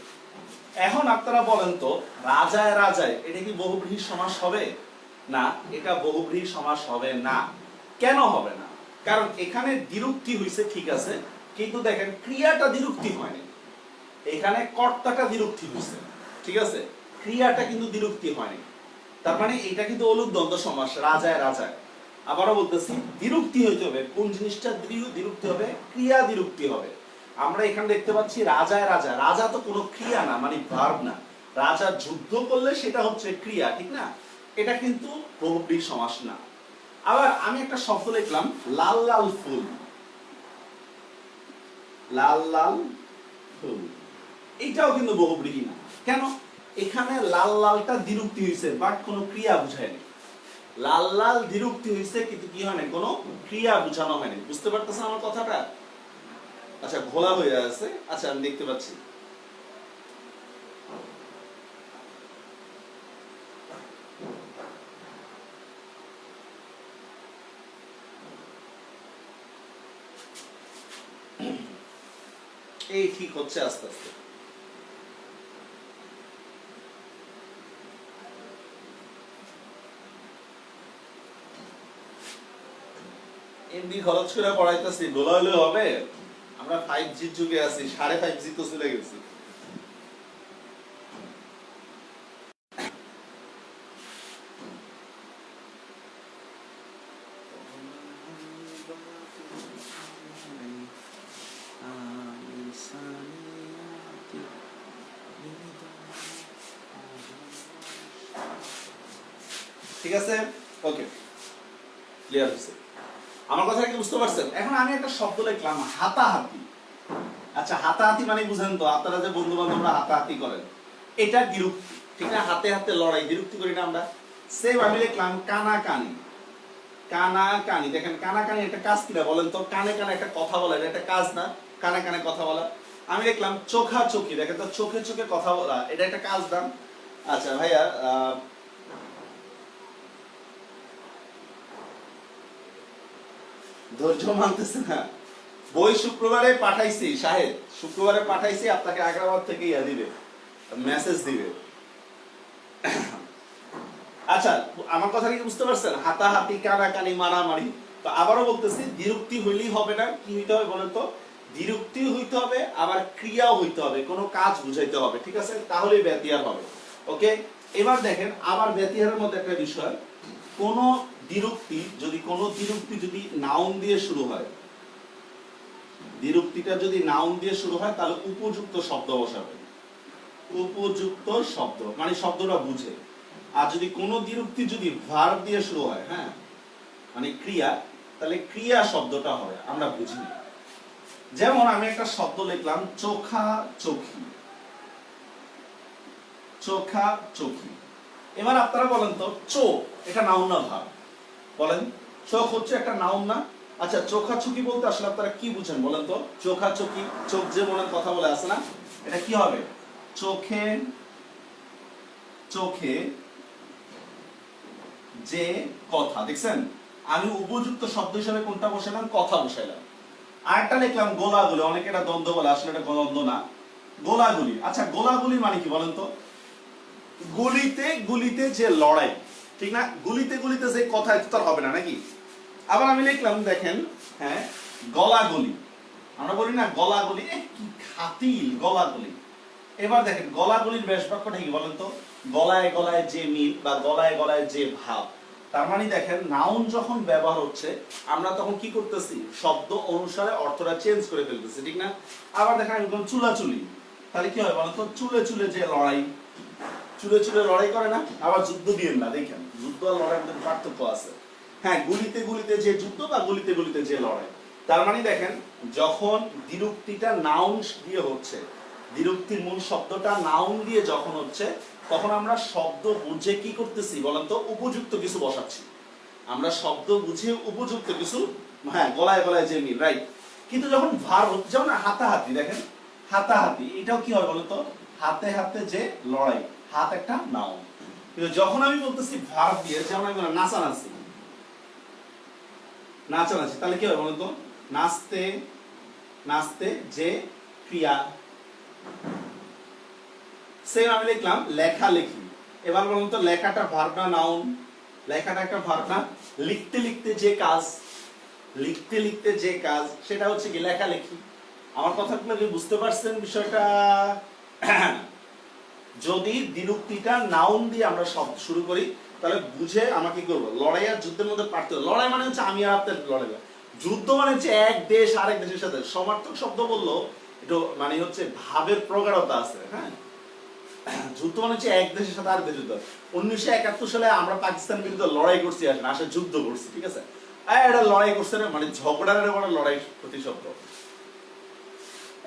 Speaker 1: এখন আপনারা বলেন তো, রাজায় রাজায় এটা কি বহুব্রীহি সমাস হবে? না, এটা বহুব্রীহি সমাস হবে না। কেন হবে না? কারণ এখানে দ্বিরুক্তি হইছে, ঠিক আছে, কিন্তু দেখেন ক্রিয়াটা দ্বিরুক্তি হয়নি। এখানে কর্তাটা দ্বিরুক্তি হইছে, ঠিক আছে, ক্রিয়াটা কিন্তু দ্বিরুক্তি হয়নি। তার মানে এটা কিন্তু অলুক দ্বন্দ্ব সমাস, রাজায় রাজায়। আবারও বলতেছি, দ্বিরুক্তি হইতে হবে। কোন জিনিসটা দ্বিরুক্তি হবে? ক্রিয়া দ্বিরুক্তি হবে। আমরা এখানে দেখতে পাচ্ছি রাজায় রাজা, রাজা তো কোনো ক্রিয়া না, মানে ভার্ব না। রাজা যুদ্ধ করলে সেটা হচ্ছে ক্রিয়া, ঠিক না? এটা কিন্তু বহুব্রীহি সমাস না। আবার আমি একটা শব্দ লিখলাম, লাল লাল ফুল, লাল লাল ফুল, এটাও কিন্তু বহুব্রীহি না। কেন? এখানে লাল লালটা দ্বিরুক্তি হইছে, বাট কোনো ক্রিয়া বুঝায়নি। লাল লাল দ্বিরুক্তি হইছে, কিন্তু কি হয় না, কোনো ক্রিয়া বুঝানো হয়নি। বুঝতে পারতেছেন আমার কথাটা? আচ্ছা, ঘোলা হয়ে আছে। আচ্ছা, আমি দেখতে পাচ্ছি। এই ঠিক হচ্ছে আস্তে আস্তে। এমনি খরচ করে পড়াইতেছি, গোলা হলে হবে? আমরা 5G যুগে আছি, 5.5G তো চলে গেছে। ঠিক আছে, ওকে, ক্লিয়ার হয়েছে আমার কথা কি বুঝতে পারছেন? এখন আমি একটা শব্দ লিখলাম হাতাহাতি। আচ্ছা, হাতাহাতি মানে বুঝেন তো, আপনারা যে বন্ধু বান্ধবরা হাতাহাতি করেন, এটা বিরক্তি, ঠিক না? হাতে হাতে লড়াই, বিরক্তি করি না আমরা? সেম আমি লিখলাম কানাকানি। কানাকানি, দেখেন কানাকানি একটা কাজ কিনা বলেন তো? কানে কানে একটা কথা বলা, এটা একটা কাজ না? কানে কানে কথা বলা। আমি লিখলাম চোখাচোখি, দেখেন তো, চোখে চোখে কথা বলা, এটা একটা কাজ না? আচ্ছা ভাইয়া, ধৈর্য মানতেছে না। বই শুক্রবারে পাঠাইছি সাহেব, শুক্রবারে পাঠাইছি, আপনাকে আগ্রাবাদ থেকে ইয়া দিবে, মেসেজ দিবে। আচ্ছা, আমার কথা কি বুঝতে পারছেন? হাতাহাতি, কানাকানি, মারামারি। তো আবারও বলতেছি, বিরক্তি হইলেই হবে না, কি হইতে হবে বলেন তো? বিরক্তি হইতে হবে, আবার ক্রিয়াও হইতে হবে, কোনো কাজ বুঝাইতে হবে, ঠিক আছে? তাহলেই ব্যতিয়ার হবে। ওকে, এবার দেখেন আবার ব্যতিয়ারের মধ্যে একটা বিষয়, কোন বিরক্তি যদি নাউন দিয়ে শুরু হয়, বিরক্তিটা যদি নাউন দিয়ে শুরু হয়, তাহলে উপযুক্ত শব্দ বসাবে। উপযুক্ত শব্দ মানে শব্দটা বুঝে। আর যদি কোনো বিরক্তি যদি ভার্ব দিয়ে শুরু হয়, হ্যাঁ, মানে ক্রিয়া, তাহলে ক্রিয়া শব্দটা হবে, আমরা বুঝি। যেমন আমি একটা শব্দ লিখলাম চোখাচোখি। চোখাচোখি। এবার আপনারা বলেন তো, চোখ এটা নাউন না ভার্ব? বলেন, চোখ হচ্ছে একটা নাউন না? আচ্ছা, চোখাচোখি বলতে আসলে আপনারা কি বুঝেন বলেন তো? চোখাচোখি, চোখ যে মনে কথা বলে আছে না, এটা কি হবে? চোখে চোখে যে কথা, দেখছেন? আমি উপযুক্ত শব্দ হিসেবে কোনটা বসালাম? কথা বসাইলাম। আরেকটা লিখলাম গোলাগুলি, অনেকে এটা দ্বন্দ্ব বলে, আসলে এটা দ্বন্দ্ব না, গোলাগুলি। আচ্ছা, গোলাগুলি মানে কি বলেন তো? গুলিতে গুলিতে যে লড়াই, ঠিক না? গুলিতে গুলিতে যে কথা, এটা তো হবে না নাকি? আবার আমি লিখলাম, দেখেন, হ্যাঁ, গলাগলি। আমরা বলি না গলাগলি, কি খাতিল গলাগলি। এবার দেখেন গলাগলির ব্যাস বাক্যটা কি বলেন তো? গলায় গলায় যে মিল বা গলায় গলায় যে ভাব। তার মানে দেখেন, নাউন যখন ব্যবহার হচ্ছে, আমরা তখন কি করতেছি? শব্দ অনুসারে অর্থটা চেঞ্জ করে ফেলতেছি, ঠিক না? আবার দেখেন আমি বললাম চুলাচুলি, তাহলে কি হয় বলেন তো? চুলে চুলে যে লড়াই, চুলে চুলে লড়াই করে না? আবার যুদ্ধ দিয়ে না, দেখেন যুদ্ধ আর লড়াইয়ের মধ্যে পার্থক্য আছে। হ্যাঁ, গুলিতে গুলিতে যে যুদ্ধ বা গুলিতে গুলিতে যে লড়াই। তার মানে দেখেন, যখন বিরক্তিটা নাউন দিয়ে হচ্ছে, বিরক্তির মূল শব্দটা নাউন দিয়ে যখন হচ্ছে, তখন আমরা শব্দ বুঝে কি করতেছি বলেন তো? উপযুক্ত কিছু বসাচ্ছি। আমরা শব্দ বুঝে উপযুক্ত কিছু, হ্যাঁ, গলায় গলায় যে মিল, রাইট। কিন্তু যখন ভার হচ্ছে, যেমন হাতাহাতি, দেখেন হাতাহাতি, এটাও কি হয় বলেন তো? হাতে হাতে যে লড়াই, হাত একটা নাউন। কিন্তু যখন আমি বলতেছি ভার্ব দিয়ে, যেমন আমি বললাম নাচানাচি, নাচানাচি, তাহলে কি হয় বলেন তো? নাচতে নাচতে যে ক্রিয়া। সেম আমি লিখলাম লেখালেখি। এবার বলুন তো, লেখাটা ভার্ব না নাউন? লেখাটা একটা ভার্ব না? লিখতে লিখতে যে কাজ, লিখতে লিখতে যে কাজ, সেটা হচ্ছে কি? লেখালেখি। আমার কথাগুলো কি বুঝতে পারছেন বিষয়টা? যদি বিরক্তিটা নাউন দিয়ে আমরা শব্দ শুরু করি, তাহলে বুঝে আমরা কি করবো? লড়াই আর যুদ্ধের মধ্যে পার্থক্য। লড়াই মানে হচ্ছে আমি আর আপনার লড়াই, যুদ্ধ মানে হচ্ছে এক দেশ আরেক দেশের সাথে। সমার্থক শব্দ বললো একটু মানে হচ্ছে ভাবের প্রগাঢ়তা আছে, হ্যাঁ। যুদ্ধ মানে হচ্ছে এক দেশের সাথে আরেক দেশের যুদ্ধ। 1971 সালে আমরা পাকিস্তানের বিরুদ্ধে লড়াই করছি, আসলে আসলে যুদ্ধ করছি, ঠিক আছে? এটা লড়াই করছে না, মানে ঝগড়ার মানে লড়াই প্রতিশব্দ।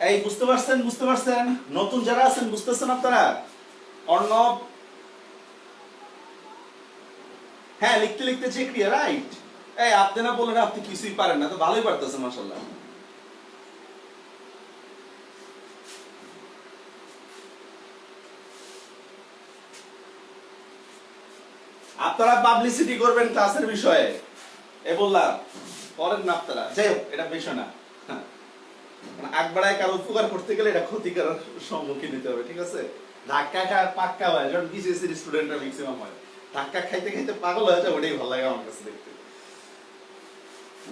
Speaker 1: এই বুঝতে পারছেন? বুঝতে পারছেন? নতুন যারা আছেন বুঝতেছেন আপনারা? অর্ণব, হ্যাঁ, লিখতে লিখতে যে ক্রিয়া, রাইট। এই আপনি না বললেন আপনি কিছুই পারেন না, তো ভালোই পারতেছেন মাশাআল্লাহ। আপনারা পাবলিসিটি করবেন ক্লাসের বিষয়ে, এ বললাম, করেন না আপনারা, যাই হোক, এটা বিষয় না। আকবারায় কারো উপকার করতে গেলে এটা ক্ষতিকর সম্মুখীন দিতে হবে, ঠিক আছে? ধাক্কা খায় পাক্কা হয়, যখন বিসিএসসি স্টুডেন্টরা ম্যাক্সিমাম হয়, ধাক্কা খাইতে খাইতে পাগল হয়ে যায়, ওটাই ভালো লাগে আমার কাছে দেখতে।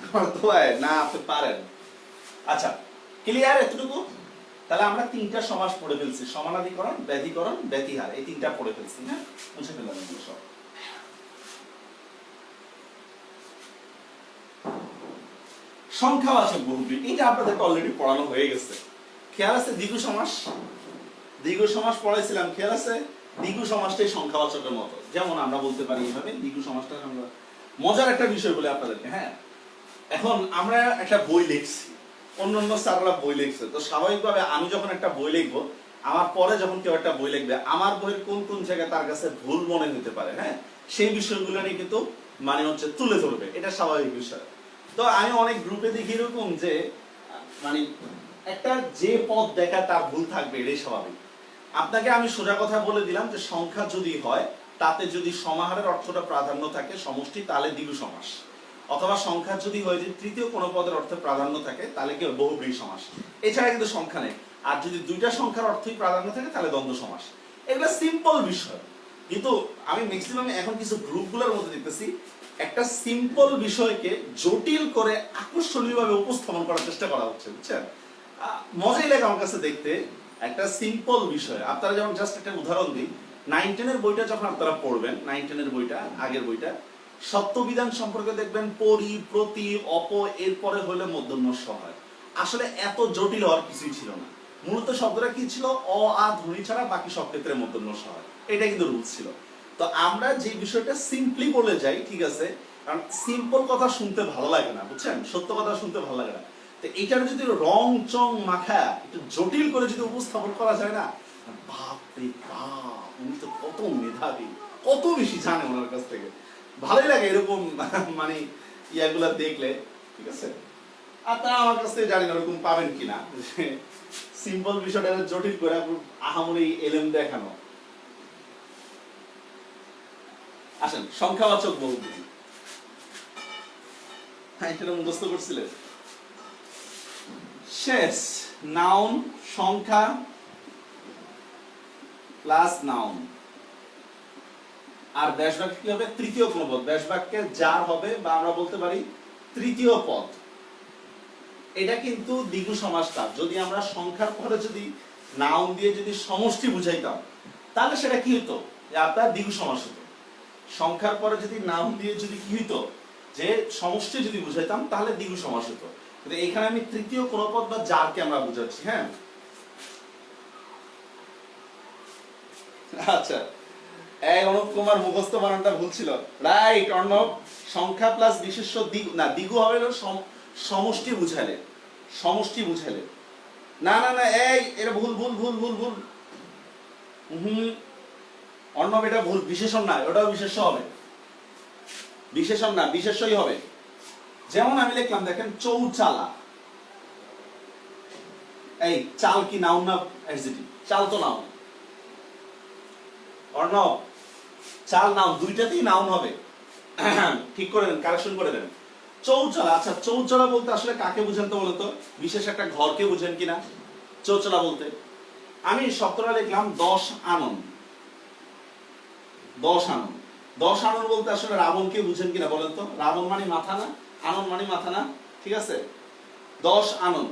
Speaker 1: আমার তো না, আপনি পারেন। আচ্ছা, ক্লিয়ার এতটুকু? তাহলে আমরা তিনটা সমাস পড়ে ফেলছি, সমানাধিকরণ, ব্যধিকরণ, ব্যতিহার, এই তিনটা পড়ে ফেলছি। হ্যাঁ, মুছে ফেললাম এগুলো সব। সংখ্যাবাচক বহুব্রীহি, এটা আপনাদেরকে অলরেডি পড়ানো হয়ে গেছে। খেয়াল আছে? দ্বিগু সমাস, দ্বিগু সমাস পড়াইছিলাম, খেয়াল আছে? দ্বিগু সমাসটাই সংখ্যাবাচকের মতো। যেমন আমরা বলতে পারি এইভাবে, দ্বিগু সমাসটা আমরা মজার একটা বিষয় বলে আপনাদেরকে। হ্যাঁ, এখন আমরা একটা বই লিখছি, অন্যান্য স্যাররা বই লিখছে, তো স্বাভাবিকভাবে আমি যখন একটা বই লিখবো, আমার পরে যখন কেউ একটা বই লিখবে, আমার বইয়ের কোন কোন জায়গায় তার কাছে ভুল মনে হতে পারে, হ্যাঁ, সেই বিষয়গুলো নিয়ে কিন্তু মানে হচ্ছে তুলে ধরবে, এটা স্বাভাবিক বিষয়। তো আমি অনেক গ্রুপে দেখি এরকম যে মানে একটা যে পদ দেখা তার ভুল থাকবে, এটাই স্বাভাবিক। আপনাকে আমি সোজা কথা বলে দিলাম যে সংখ্যা যদি হয়, তাতে যদি সমাহারের অর্থটা প্রাধান্য থাকে সমষ্টি, তাহলে দ্বিগু সমাস। অথবা সংখ্যা যদি হয় যে তৃতীয় কোনো পদের অর্থে প্রাধান্য থাকে, তাহলে কি বহুব্রীহি সমাস। এছাড়া কিন্তু সংখ্যা নেই। আর যদি দুইটা সংখ্যার অর্থই প্রাধান্য থাকে, তাহলে দ্বন্দ্ব সমাস। এগুলো সিম্পল বিষয়, কিন্তু আমি ম্যাক্সিমাম এখন কিছু গ্রুপগুলোর মধ্যে দেখতেছি একটা সিম্পল বিষয়কে জটিল করে আকর্ষণীয়ভাবে উপস্থাপন করার চেষ্টা করা হচ্ছে, বুঝছেন? মজাই লাগে আমার কাছে দেখতে। একটা সিম্পল বিষয়, আপনারা যেমন জাস্ট একটা উদাহরণ দিই, 9-10 বইটা যখন আপনারা পড়বেন, 9-10 বইটা, আগের বইটা, সত্যবিধান সম্পর্কে দেখবেন পরি, প্রতি, অপ, এরপরে হলে মূর্ধন্য ষ হয়। আসলে এত জটিল হওয়ার কিছুই ছিল না। মূলত শব্দটা কি ছিল? অ, আ ধ্বনি ছাড়া বাকি সব ক্ষেত্রে মূর্ধন্য ষ হয়, এটা কিন্তু রুল ছিল। তো আমরা যে বিষয়টা সিম্পলি বলে যাই, ঠিক আছে, কারণ সিম্পল কথা শুনতে ভালো লাগে না, বুঝছেন? সত্য কথা শুনতে ভালো লাগে না। তো এইটার যদি রং চং মাখা একটু জটিল করে যদি উপস্থাপন করা যায় না, বাপ রে বাপ, উনি তো কত মেধাবী, কত বেশি জানে ওনার কাছ থেকে। ভালোই লাগে এরকম মানে ইয়াগুলা দেখলে, ঠিক আছে। আর তা আমার কাছ থেকে জানি না ওরকম পাবেন কিনা, সিম্পল বিষয়টা জটিল করে আহামরি এলেম দেখানো। আসেন, সংখ্যাবাচক বহুব্রীহি। হ্যাঁ, এটা মুখস্থ করছিলেন? শেষ, নাউন, সংখ্যা প্লাস নাউন। আর ব্যাস বাক্য কি হবে? তৃতীয় কোনো পদ। ব্যাস বাক্যে যার হবে, বা আমরা বলতে পারি তৃতীয় পদ, এটা কিন্তু দ্বিগু সমাসটা। যদি আমরা সংখ্যার পরে যদি নাউন দিয়ে যদি সমষ্টি বুঝাইতাম, তাহলে সেটা কি হতো? যে আপনার দ্বিগু সমাস হতো। সংখ্যার পরে যদি নাউন দিয়ে যদি কি হইতো, যে সমষ্টি যদি বুঝাইতাম, তাহলে দ্বিগু সমাস হতো। কিন্তু এখানে আমি তৃতীয় কোনো পদ বা যারকে আমরা বুঝাচ্ছি। হ্যাঁ, আচ্ছা, এই অনুপ কুমার মুখস্থ বানানটা ভুল ছিল। রাইট অর্ণব, সংখ্যা প্লাস বিশেষ্য না, দ্বিগু হবে সমষ্টি বুঝাইলে, সমষ্টি বুঝাইলে। না না না, এই এটা ভুল ভুল ভুল ভুল ভুল। অর্ণব, এটা ভুল, বিশেষণ না, ওটাও বিশেষ্য হবে। বিশেষণ না, বিশেষ্যই হবে। যেমন আমি লিখলাম, দেখেন, চৌচালা। এই চাল কি নাউন না অ্যাডজেক্টিভ? চাল তো নাউন। অর্ণব, চাল নাউন, দুইটাতেই নাউন হবে। ঠিক করে দেন, কারেকশন করে দেন। চৌচালা, আচ্ছা, চৌচালা বলতে আসলে কাকে বুঝেন তো বলতো? বিশেষ একটা ঘরকে বুঝেন কিনা চৌচালা বলতে? আমি শব্দটা লিখলাম 10 আনন। 10 আনন, 10 আনন বলতে আসলে রাবণকে বুঝেন কিনা বলেন তো? রাবণ মানে মাথা না, আনন মানে মাথা না, ঠিক আছে? 10 আনন,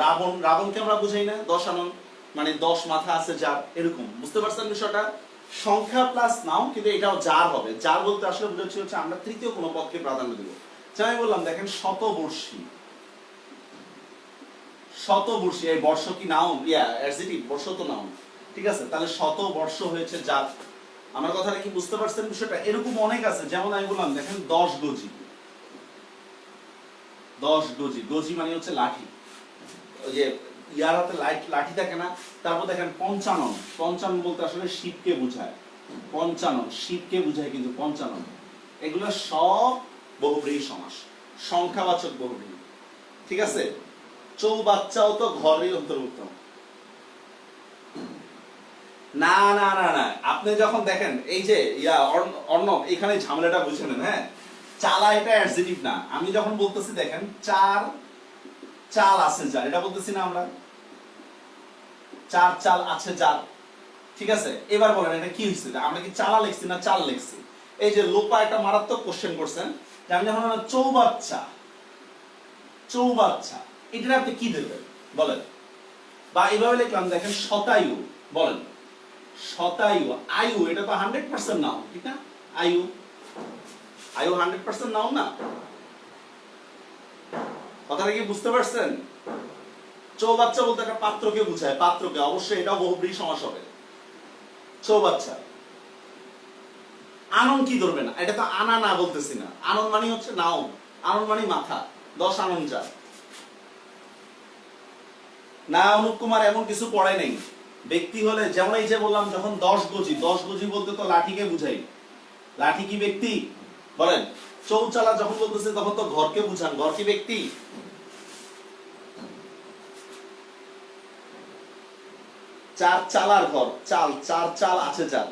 Speaker 1: রাবণ, রাবণকে আমরা বুঝাই না? 10 আনন মানে 10 মাথা আছে যার, এরকম। বুঝতে পারছেন বিষয়টা? সংখ্যা প্লাস নাউন, কিন্তু এটাও যার হবে। যার বলতে আসলে বুঝাচ্ছি হচ্ছে আমরা তৃতীয় কোনো পদকে প্রাধান্য দেব। আমি বললাম, দেখেন, শতবর্ষী। শতবর্ষী, এই বর্ষ কি নাউন? অ্যাডজেক্টিভ, বর্ষ তো নাউন, ঠিক আছে? তাহলে শতবর্ষ হয়েছে যার। আমার কথাটা কি বুঝতে পারছেন বিষয়টা? এরকম অনেক আছে। যেমন আমি বললাম, দেখেন, 10 গজি। 10 গজি, গজি মানে হচ্ছে লাঠি, ওই যে ইয়ার হাতে লাঠি থাকে না? তারপর দেখেন 55, 55 বলতে আসলে শিবকে বোঝায়। 55 শিবকে বোঝায়, কিন্তু 55 এগুলো সব বহুব্রীহি সমাস, সংখ্যাবাচক বহুব্রীহি, ঠিক আছে? চৌবাচ্চাও তো ঘরের অন্তর্ভুক্ত। না না না না, আপনি যখন দেখেন, এই যে অর্ণব, এখানে ঝামেলাটা বুঝে নেন। হ্যাঁ, চালা এটা অ্যাডজেক্টিভ না। আমি যখন বলতেছি, দেখেন, চাল আছে যার, এটা বলতেছি না আমরা? চাল আছে যার, ঠিক আছে? এবার বলেন, এটা কি হয়েছে? আমরা কি চালা লিখছি না চাল লিখছি? এই যে লোপা একটা মারাত্মক কোশ্চেন করছেন, যে আমি যখন চৌবাচ্চা, চৌবাচ্চা, এটা আপনি কি দেবেন? বলেন। বা এইভাবে লিখলাম, দেখেন শতায়ু, বলেন শতায়ু। আয়ু এটা তো 100% নাও, ঠিক না? আয়ু, আয়ু 100% নাও না? কথাটা কি বুঝতে পারছেন? চৌবাচ্চা বলতে একটা পাত্রকে বোঝায়, পাত্রকে, অবশ্যই এটাও বহুব্রীহি সমাস হবে। চৌবাচ্চা। আনন কি ধরবেন? এটা তো আনা না বলতেছি না, আনন মানে হচ্ছে নাউন, আনন মানে মাথা, 10 আনন যা। না অনুপ কুমার এমন কিছু পড়ে নেই। ব্যক্তি হলে যেমন এই যে বললাম, যখন 10 গজি, 10 গজি বলতে তো লাঠিকে বুঝাই। লাঠি কি ব্যক্তি? বলেন। চৌচালা যখন বলতেছে তখন তো ঘরকে বুঝান, ঘর কি ব্যক্তি? চার চালার ঘর, চাল, চার চাল আছে যার।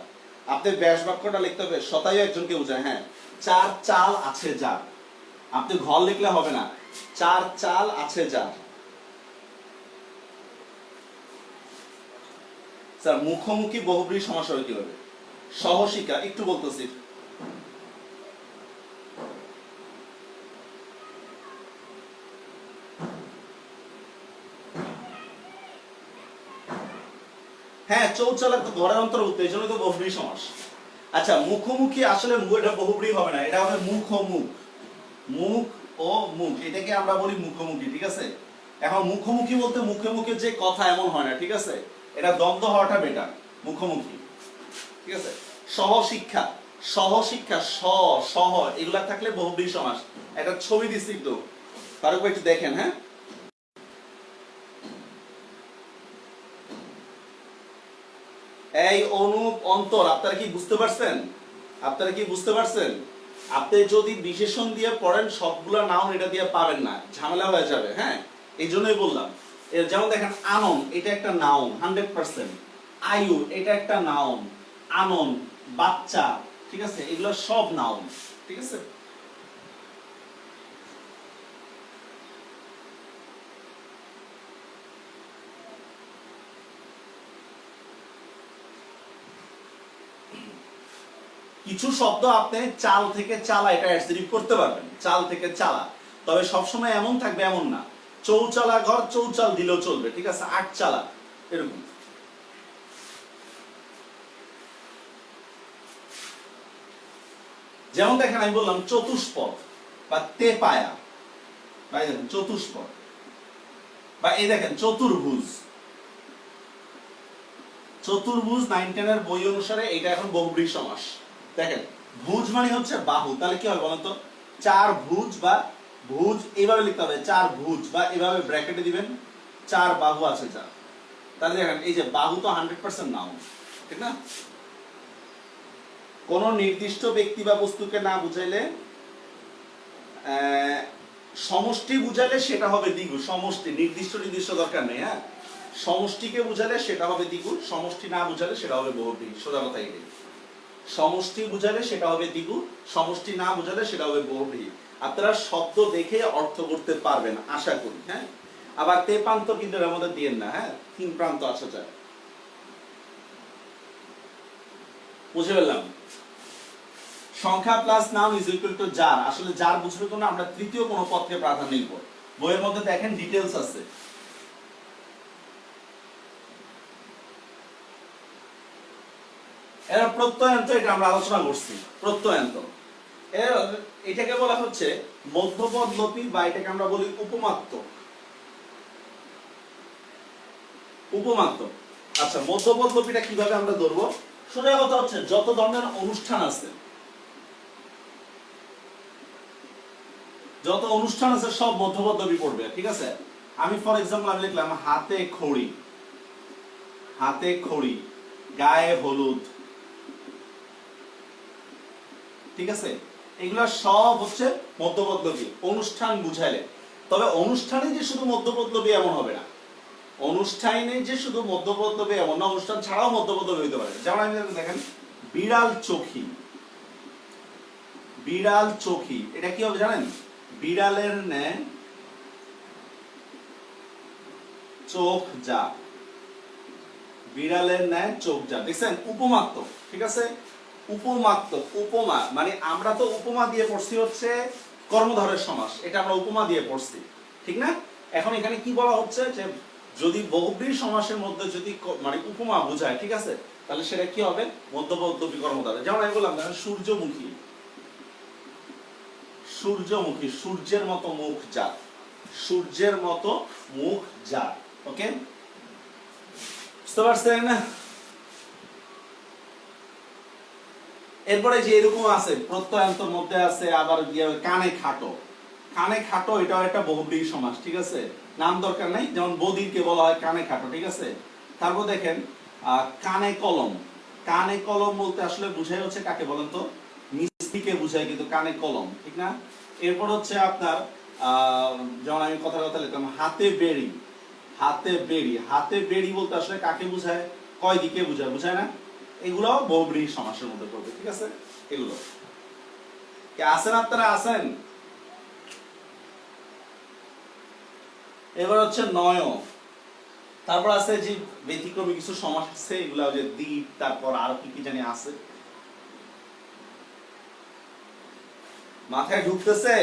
Speaker 1: আপনি ব্যাস বাক্যটা লিখতে হবে, শতায়ু একজনকে বোঝায়, হ্যাঁ। চার চাল আছে যার, আপনি ঘর লিখলে হবে না, চার চাল আছে যার। স্যার মুখোমুখি বহুব্রীহি সমাস হবে কিভাবে? সহশিকা, একটু বলতেছি। হ্যাঁ, চৌচালা তো ঘরের অন্তর্ভুক্ত, এই জন্য তো বহুব্রীহি সমাস। আচ্ছা, মুখোমুখি আসলে এটা বহুব্রীহি হবে না, এটা হবে মুখ ও মুখ। মুখ ও মুখ, এটাকে আমরা বলি মুখোমুখি, ঠিক আছে? এখন মুখোমুখি বলতে মুখে মুখে যে কথা এমন হয় না, ঠিক আছে? এটা দ্বন্দ্ব হওয়াটা বেটার, মুখোমুখি, ঠিক আছে? সহশিক্ষা, সহশিক্ষা, সহ এগুলা থাকলে বহুব্রীহি সমাস। একটা ছবি দিচ্ছি একটু, ফারুক ভাই একটু দেখেন, হ্যাঁ। এই অনুপ, অন্তর, আপনারা কি বুঝতে পারছেন? আপনারা কি বুঝতে পারছেন? আপনি যদি বিশেষণ দিয়ে পড়েন সবগুলা নাউন এটা দিয়ে পাবেন না, ঝামেলা হয়ে যাবে, হ্যাঁ। এই জন্যই বললাম। যেমন দেখেন আনন, এটা একটা নাউন 100%। আয়ু এটা একটা নাউন, আনন, বাচ্চা, ঠিক আছে? এগুলো সব নাউন, ঠিক আছে? কিছু শব্দ আপনি চাল থেকে চালা এটা অ্যাডজেক্টিভ করতে পারবেন, চাল থেকে চালা। তবে সবসময় এমন থাকবে এমন না। চৌচালা ঘর, চৌচাল দিলেও চলবে, ঠিক আছে? 8 চালা, এরকম। যেমন দেখেন আমি বললাম চতুষ্পদ বা তেপায়া, ভাই দেখেন চতুষ্পদ। বা এই দেখেন চতুর্ভুজ, চতুর্ভুজ 9-10 এর বই অনুসারে এটা এখন বহুব্রীহি সমাস। দেখেন ভুজ মানে হচ্ছে বাহু, তাহলে কি হবে বলেন তো? চার ভুজ বা ভুজ এইভাবে লিখতে হবে, চার ভুজ, বা এইভাবে ব্র্যাকেটে দিবেন চার বাহু আছে যা। তাহলে দেখেন এই যে বাহু তো 100% নাউন, ঠিক না? কোন নির্দিষ্ট ব্যক্তি বা বস্তুকে না বুঝাইলে, সমষ্টি বুঝালে সেটা হবে দ্বিগুণ। সমষ্টি, নির্দিষ্ট নির্দিষ্ট দরকার নেই, হ্যাঁ। সমষ্টিকে বুঝালে সেটা হবে দ্বিগুণ, সমষ্টি না বুঝালে সেটা হবে বহুব্রীহি, সোজা কথা এটাই। সমষ্টি বুঝালে সেটা হবে দ্বিগুণ, সমষ্টি না বুঝালে সেটা হবে বহুব্রীহি। আপনারা শব্দ দেখে অর্থ করতে পারবেন আশা করি, হ্যাঁ। আবার তেপান্তর কিন্তু এর মধ্যে দিয়েন না, হ্যাঁ, তিন প্রান্ত আছে যায়। বুঝে ফেললাম। সংখ্যা plus noun is equal two যার, আসলে যার বুঝবে তো না, আমরা তৃতীয় কোনো পদকে প্রাধান্য দিব। বইয়ের মধ্যে দেখেন ডিটেইলস আছে। এর প্রত্যয়ান্ত, এটা আমরা আলোচনা করছি, প্রত্যয়ান্ত। এটাকে বলা হচ্ছে মধ্যপদ লোপী, বা এটাকে আমরা বলি উপমাত্য। উপমাত্য। আচ্ছা, মধ্যপদ লোপীটা কিভাবে আমরা ধরবো? সোজা কথা হচ্ছে যত ধরনের অনুষ্ঠান আছে, যত অনুষ্ঠান আছে সব মধ্যপদ লোপী পড়বে, ঠিক আছে? আমি ফর এক্সাম্পল আমি লিখলাম হাতে খড়ি, হাতে খড়ি, গায়ে হলুদ, ঠিক আছে? এগুলা সব হচ্ছে মধ্যপদ লোপী, অনুষ্ঠান বুঝাইলে। তবে অনুষ্ঠানে যে শুধু মধ্যপদ লোপী এমন হবে না, অনুষ্ঠানে যে শুধু মধ্যপদ লোপী এমন না, অনুষ্ঠান ছাড়াও মধ্যপদ লোপী হতে পারে। যেমন আমি দেখেন বিড়াল চোখী, বিড়াল চোখী, এটা কি হবে জানেন? বিড়ালের ন্যায় চোখ যা, বিড়ালের ন্যায় চোখ যা, দেখছেন? উপমাত্য, ঠিক আছে? উপমাত্য, উপমা মানে আমরা তো উপমা দিয়ে পড়ছি হচ্ছে কর্মধারয়ের সমাস, এটা আমরা উপমা দিয়ে পড়ছি, ঠিক না? এখন এখানে কি বলা হচ্ছে যে যদি বহুব্রীহি সমাসের মধ্যে যদি মানে উপমা বোঝায়, ঠিক আছে, তাহলে সেটা কি হবে? মধ্যবর্তী বিকর্ম দ্বারা। যেমন আমি বললাম দেখেন সূর্যমুখী, সূর্যমুখী, সূর্যের মতো মুখ যার, সূর্যের মতো মুখ যার। ওকে, বুঝতে পারছেন? এরপরে যে এরকম আছে প্রত্যয়ান্তর মধ্যে আছে আবার কানে খাটো, কানে খাটো, এটাও একটা বহুব্রীহি সমাস, ঠিক আছে, নাম দরকার নাই। যেমন বদিরকে বলা হয় কানে খাটো, ঠিক আছে। তারপর দেখেন কানে কলম, কানে কলম বলতে আসলে বুঝাই হচ্ছে কাকে বলেন তো? মিস্ত্রিকে বুঝায় কিন্তু কানে কলম, ঠিক না? এরপর হচ্ছে আপনার যেমন আমি কথা লিখলাম হাতে বেড়ি, হাতে বেড়ি, হাতে বেড়ি বলতে আসলে কাকে বুঝায়? কয় দিকে বুঝায়, বুঝায় না? এগুলো বহুব্রীহি সমাসের মধ্যে পড়বে, ঠিক আছে। এগুলো কি আছেন আপনারা? আছেন? এবার হচ্ছে নয়, তারপর আছে যে ব্যতিক্রমী কিছু সমাস আছে, এগুলো যে দ্বীপ, তারপর আর কি কি জানি আছে, মাথায় ঢুকতেছে?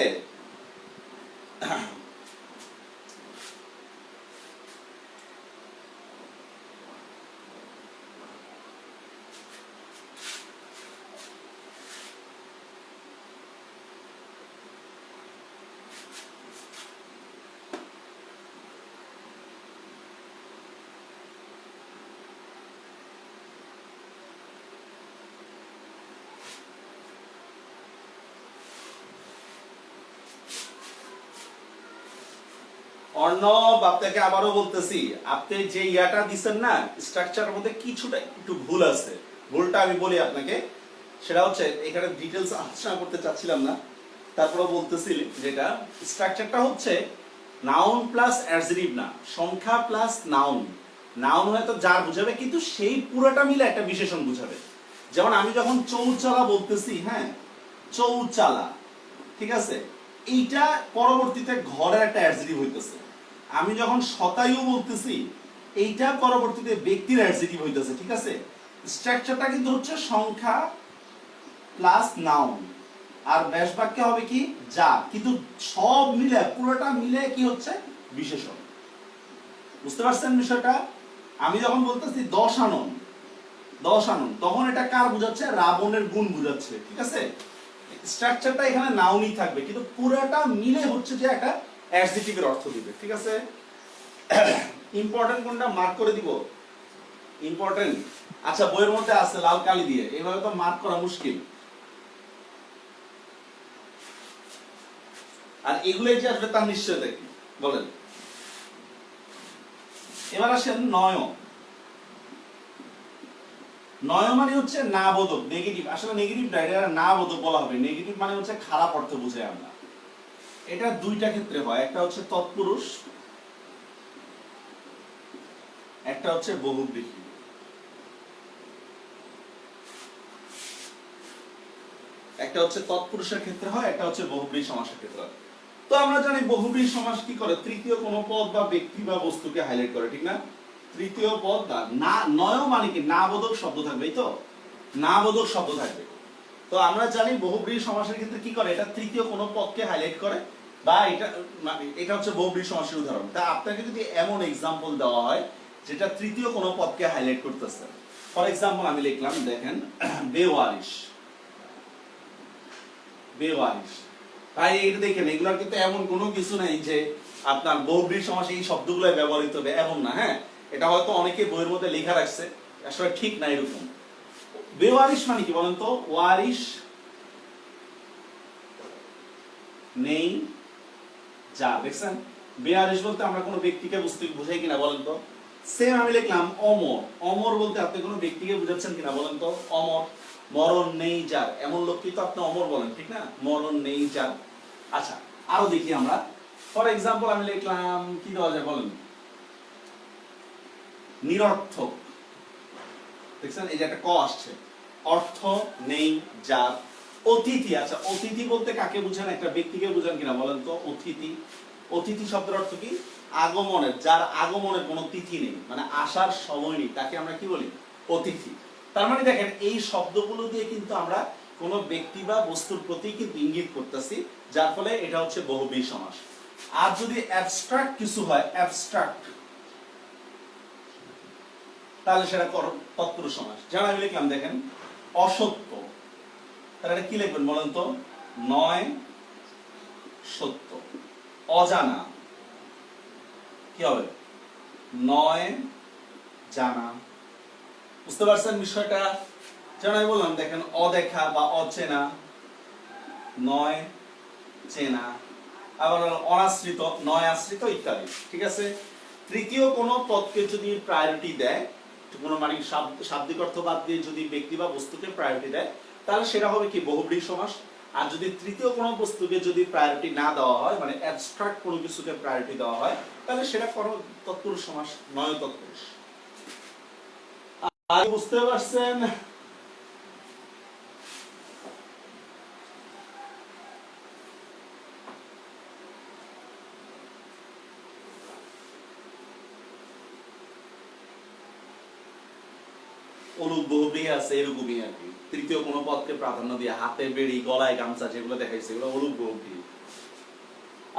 Speaker 1: অর্ণব, আপনাকে আবারও বলতেছি, আপনি যে ইয়াটা দিচ্ছেন না স্ট্রাকচারের মধ্যে কিছুটা একটু ভুল আছে। ভুলটা আমি বলি আপনাকে, সেটা হচ্ছে এখানে ডিটেলস আলোচনা করতে চাচ্ছিলাম না, তারপরে বলতেছি যেটা স্ট্রাকচারটা হচ্ছে নাউন প্লাস অ্যাডজেক্টিভ না, সংখ্যা প্লাস নাউন। নাউন হয়তো যার বুঝাবে, কিন্তু সেই পুরোটা মিলে একটা বিশেষণ বুঝাবে। যেমন আমি যখন চৌচালা বলতেছি, হ্যাঁ চৌচালা, ঠিক আছে, এইটা পরবর্তীতে ঘরের একটা অ্যাডজেক্টিভ হইতেছে। আমি যখন শতায়ু বলতেছি, এইটা পরবর্তীতে ব্যক্তির অ্যাডজেক্টিভ হইতেছে, ঠিক আছে। স্ট্রাকচারটা কিন্তু হচ্ছে সংখ্যা প্লাস নাউন, আর ব্যাস বাক্যে হবে কি যা, কিন্তু সব মিলে পুরোটা মিলে কি হচ্ছে? বিশেষণ। বুঝতে পারছেন বিষয়টা? আমি যখন বলতেছি 10 আনন, 10 আনন, তখন এটা কার বুঝাচ্ছে? রাবণের গুণ বুঝাচ্ছে, ঠিক আছে। স্ট্রাকচারটা এখানে নাউনই থাকবে, কিন্তু পুরোটা মিলে হচ্ছে যে একটা অ্যাডজেক্টিভের অর্থ দিবে, ঠিক আছে। ইম্পর্টেন্ট কোনটা মার্ক করে দিব? ইম্পর্টেন্ট, আচ্ছা বইয়ের মধ্যে আছে লাল কালি দিয়ে, এভাবে তো মার্ক করা মুশকিল। আর এগুলোই যে আসবে তার নিশ্চয়তা কি বলেন? এবার আসেন নয়, নয় মানে হচ্ছে না বোধক, নেগেটিভ। আসলে নেগেটিভ না বোধক বলা হবে, নেগেটিভ মানে হচ্ছে খারাপ অর্থ বুঝে আমরা। এটা দুইটা ক্ষেত্রে হয়, একটা হচ্ছে তৎপুরুষ, একটা হচ্ছে বহুব্রীহি। একটা হচ্ছে তৎপুরুষের ক্ষেত্রে হয়, একটা হচ্ছে বহুব্রীহি সমাসের ক্ষেত্রে হয়। তো আমরা জানি বহুব্রীহি সমাস কি করে? তৃতীয় কোনো পদ বা ব্যক্তি বা বস্তুকে হাইলাইট করে, ঠিক না? তৃতীয় পদ না, নয় মানে কি না বোধক শব্দ থাকবে, এই তো না বোধক শব্দ থাকবে। তো আমরা জানি বহুব্রীহি সমাসের ক্ষেত্রে কি করে? এটা তৃতীয় কোনো পদকে হাইলাইট করে, বা এটা মানে এটা হচ্ছে বহুব্রীহি সমাসের উদাহরণ। তা আপনাকে যদি এমন এক্সাম্পল দেওয়া হয় যেটা তৃতীয় কোনো পদকে হাইলাইট করতেছে, ফর এক্সাম্পল আমি লিখলাম দেখেন বেওয়ারিশ, বেওয়ারিশ। ভাই এটা দেখেন, এগুলোর কিন্তু এমন কোনো কিছু নাই যে আপনার বহুব্রীহি সমাসে এই শব্দগুলো ব্যবহৃত হবে, এমন না। হ্যাঁ, এটা হয়তো অনেকে বইয়ের মধ্যে লেখা রাখছে, আসলে ঠিক না এরকম। বেওয়ারিশ মানে কি বলেন তো? ওয়ারিশ নেই যা, দেখছেন? বেওয়ারিশ বলতে আমরা কোনো ব্যক্তিকে বুঝাই কিনা বলেন তো? সেম আমি লিখলাম অমর, অমর বলতে আপনি কোনো ব্যক্তিকে বুঝাচ্ছেন কিনা বলেন তো? অমর, মরণ নেই যার, এমন লোককে তো আপনি অমর বলেন, ঠিক না? মরণ নেই যার। আচ্ছা আরো দেখি আমরা, ফর এক্সাম্পল আমি লিখলাম কি দেওয়া যায় বলেন? নিরর্থক, দেখছেন এই যে একটা ক আসছে, অর্থ নেই যার। অতিথি, আচ্ছা অতিথি বলতে কাকে বুঝান? একটা ব্যক্তিকে বুঝান কিনা বলেন তো? অতিথি, অতিথি শব্দের অর্থ কি? আগমনের, যার আগমনের কোনো তিথি নেই, মানে আসার সময় নেই, তাকে আমরা কি বলি? অতিথি। তার মানে দেখেন এই শব্দগুলো দিয়ে কিন্তু আমরা কোনো ব্যক্তি বা বস্তুর প্রতি কিন্তু ইঙ্গিত করতেছি, যার ফলে এটা হচ্ছে বহুব্রীহি সমাস। আর যদি অ্যাবস্ট্রাক্ট কিছু হয়, অ্যাবস্ট্রাক্ট, তাহলে সেটা তৎপুরুষ সমাস। যেমন আমি লিখলাম দেখেন অসত্য, তাহলে এটা কি লিখবেন বলেন তো? নয় সত্য। অজানা কি হবে? নয় জানা। বুঝতে পারছেন বিষয়টা? যেমন আমি বললাম দেখেন অদেখা বা অচেনা, নয় চেনা। আবার অনাশ্রিত, নয় আশ্রিত ইত্যাদি। ঠিক আছে? তৃতীয় কোনো পদকে যদি প্রায়োরিটি দেয়, কোনো মানে শাব্দিক অর্থ বাদ দিয়ে যদি ব্যক্তি বা বস্তুকে প্রায়োরিটি দেয়, তাহলে সেটা হবে কি বহুব্রীহি সমাস। আর যদি তৃতীয় কোনো বস্তুকে যদি প্রায়োরিটি না দেওয়া হয়, মানে অ্যাবস্ট্রাক্ট কোনো কিছুকে প্রায়োরিটি দেওয়া হয়, তাহলে সেটা কোনো তৎপুরুষ সমাস, নয় তৎপুরুষ। আর বুঝতে পারছেন? অলুক বহুব্রীহি আছে এরকমই আর কি, তৃতীয় কোনো পদকে প্রাধান্য দিয়ে হাতে বেড়ি, গলায় গামছা যেগুলো দেখাইছে এগুলো অলুক বহুব্রীহি।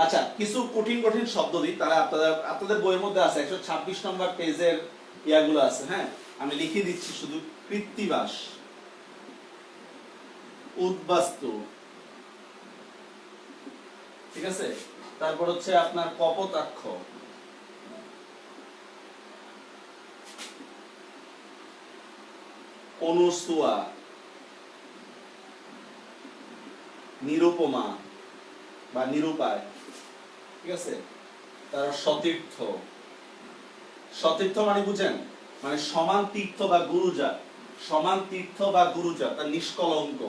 Speaker 1: আচ্ছা, কিছু কঠিন কঠিন শব্দ দিই, তাহলে আপনাদের বইয়ের মধ্যে আছে 126 নম্বর পেজের ইয়াগুলো আছে। হ্যাঁ, আমি লিখে দিচ্ছি শুধু। কৃত্তিবাস, উদ্বাস্তু, ঠিক আছে? তারপর হচ্ছে আপনার কপোতাক্ষ, অনুসুয়া, নিরুপমা বা নিরুপায়, ঠিক আছে? তার সতীর্থ। সতীর্থ মানে বুঝেন? মানে সমান তীর্থ বা গুরুজা, সমান তীর্থ বা গুরুজা, তার নিষ্কলঙ্ক।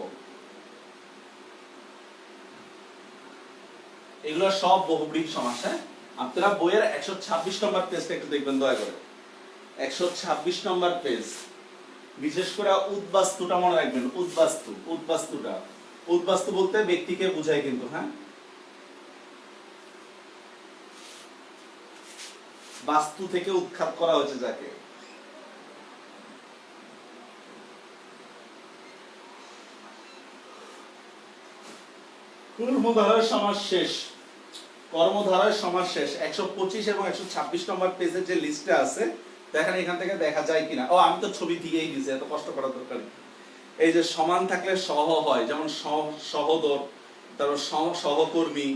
Speaker 1: এগুলো সব বহুব্রীহি সমাস। হ্যাঁ, আপনারা বইয়ের 126 নম্বর পেজটা একটু দেখবেন দয়া করে। 126 নম্বর পেজ, বিশেষ করে উদ্বাস্তুটা মনে রাখবেন। উদ্বাস্তু, উদ্বাস্তুটা, উদ্বাস্তু বলতে ব্যক্তিকে বোঝায় কিন্তু। হ্যাঁ, বাস্তু থেকে উৎখাত করা হয়েছে যাকে। কর্মধারয় সমাস শেষ, কর্মধারয় সমাস শেষ। 125 এবং 126 নম্বর পেজের যে লিস্টটা আছে, দেখেন এখান থেকে দেখা যায় কিনা। ও, আমি তো ছবি দিয়েই দিয়েছি, এত কষ্ট করার দরকার নেই। এই যে সমান থাকলে সহ হয়, যেমন সহোদর, তারপর সহকর্মী।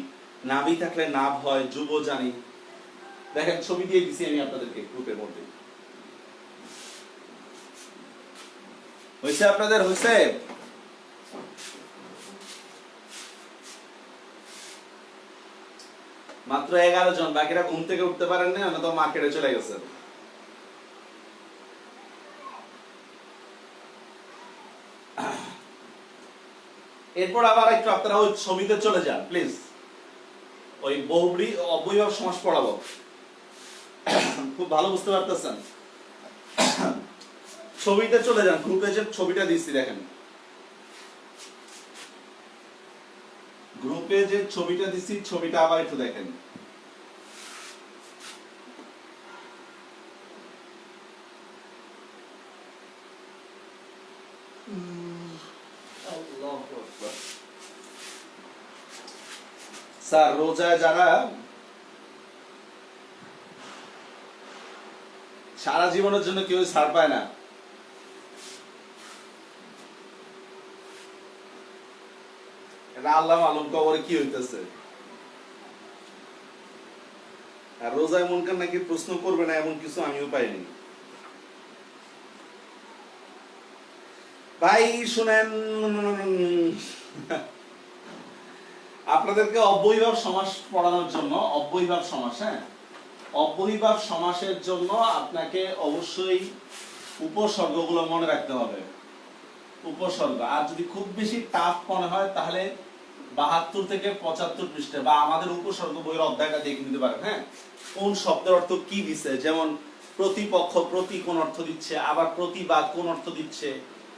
Speaker 1: নাভি থাকলে নাভ হয়, যুব জানি। দেখেন ছবি দিয়ে দিছি আমি আপনাদেরকে গ্রুপের মধ্যে। হয়েছে আপনাদের? হয়েছে? মাত্র 11 জন, বাকিরা ঘুম থেকে উঠতে পারেন না, তো মার্কেটে চলে গেছে। এরপর আবার একটু আপনারা ওই ছবিতে চলে যান প্লিজ। ওই বহুব্রীহি অব্যয়ভাব সমাস পড়াবো, খুব ভালো বুঝতে পারতেছেন। ছবিতে চলে যান, গ্রুপে যে ছবিটা দিচ্ছি দেখেন, গ্রুপে যে ছবিটা দিচ্ছি ছবিটা আবার একটু দেখেন। স্যার, রোজায় যারা সারা জীবনের জন্য কেউ ছাড় পায় না, এটা আল্লাহ মালুম কবরে কি হইতেছে। আর রোজায় মন কান নাকি প্রশ্ন করবে না এমন কিছু আমিও পাইনি। ভাই শুনেন, আপনাদেরকে অব্যয়ভাব সমাস পড়ানোর জন্য, অব্যয়ভাব সমাস, হ্যাঁ, অব্যয়ভাব সমাসের জন্য আপনাকে অবশ্যই উপসর্গগুলো মনে রাখতে হবে। উপসর্গ, আর যদি খুব বেশি টাফ মনে হয় তাহলে 72 থেকে 75 পৃষ্ঠা বা আমাদের উপসর্গ বইয়ের অধ্যায়টা দেখে নিতে পারেন। হ্যাঁ, কোন শব্দের অর্থ কি দিচ্ছে, যেমন প্রতিপক্ষ, প্রতি কোন অর্থ দিচ্ছে, আবার প্রতিবাদ কোন অর্থ দিচ্ছে,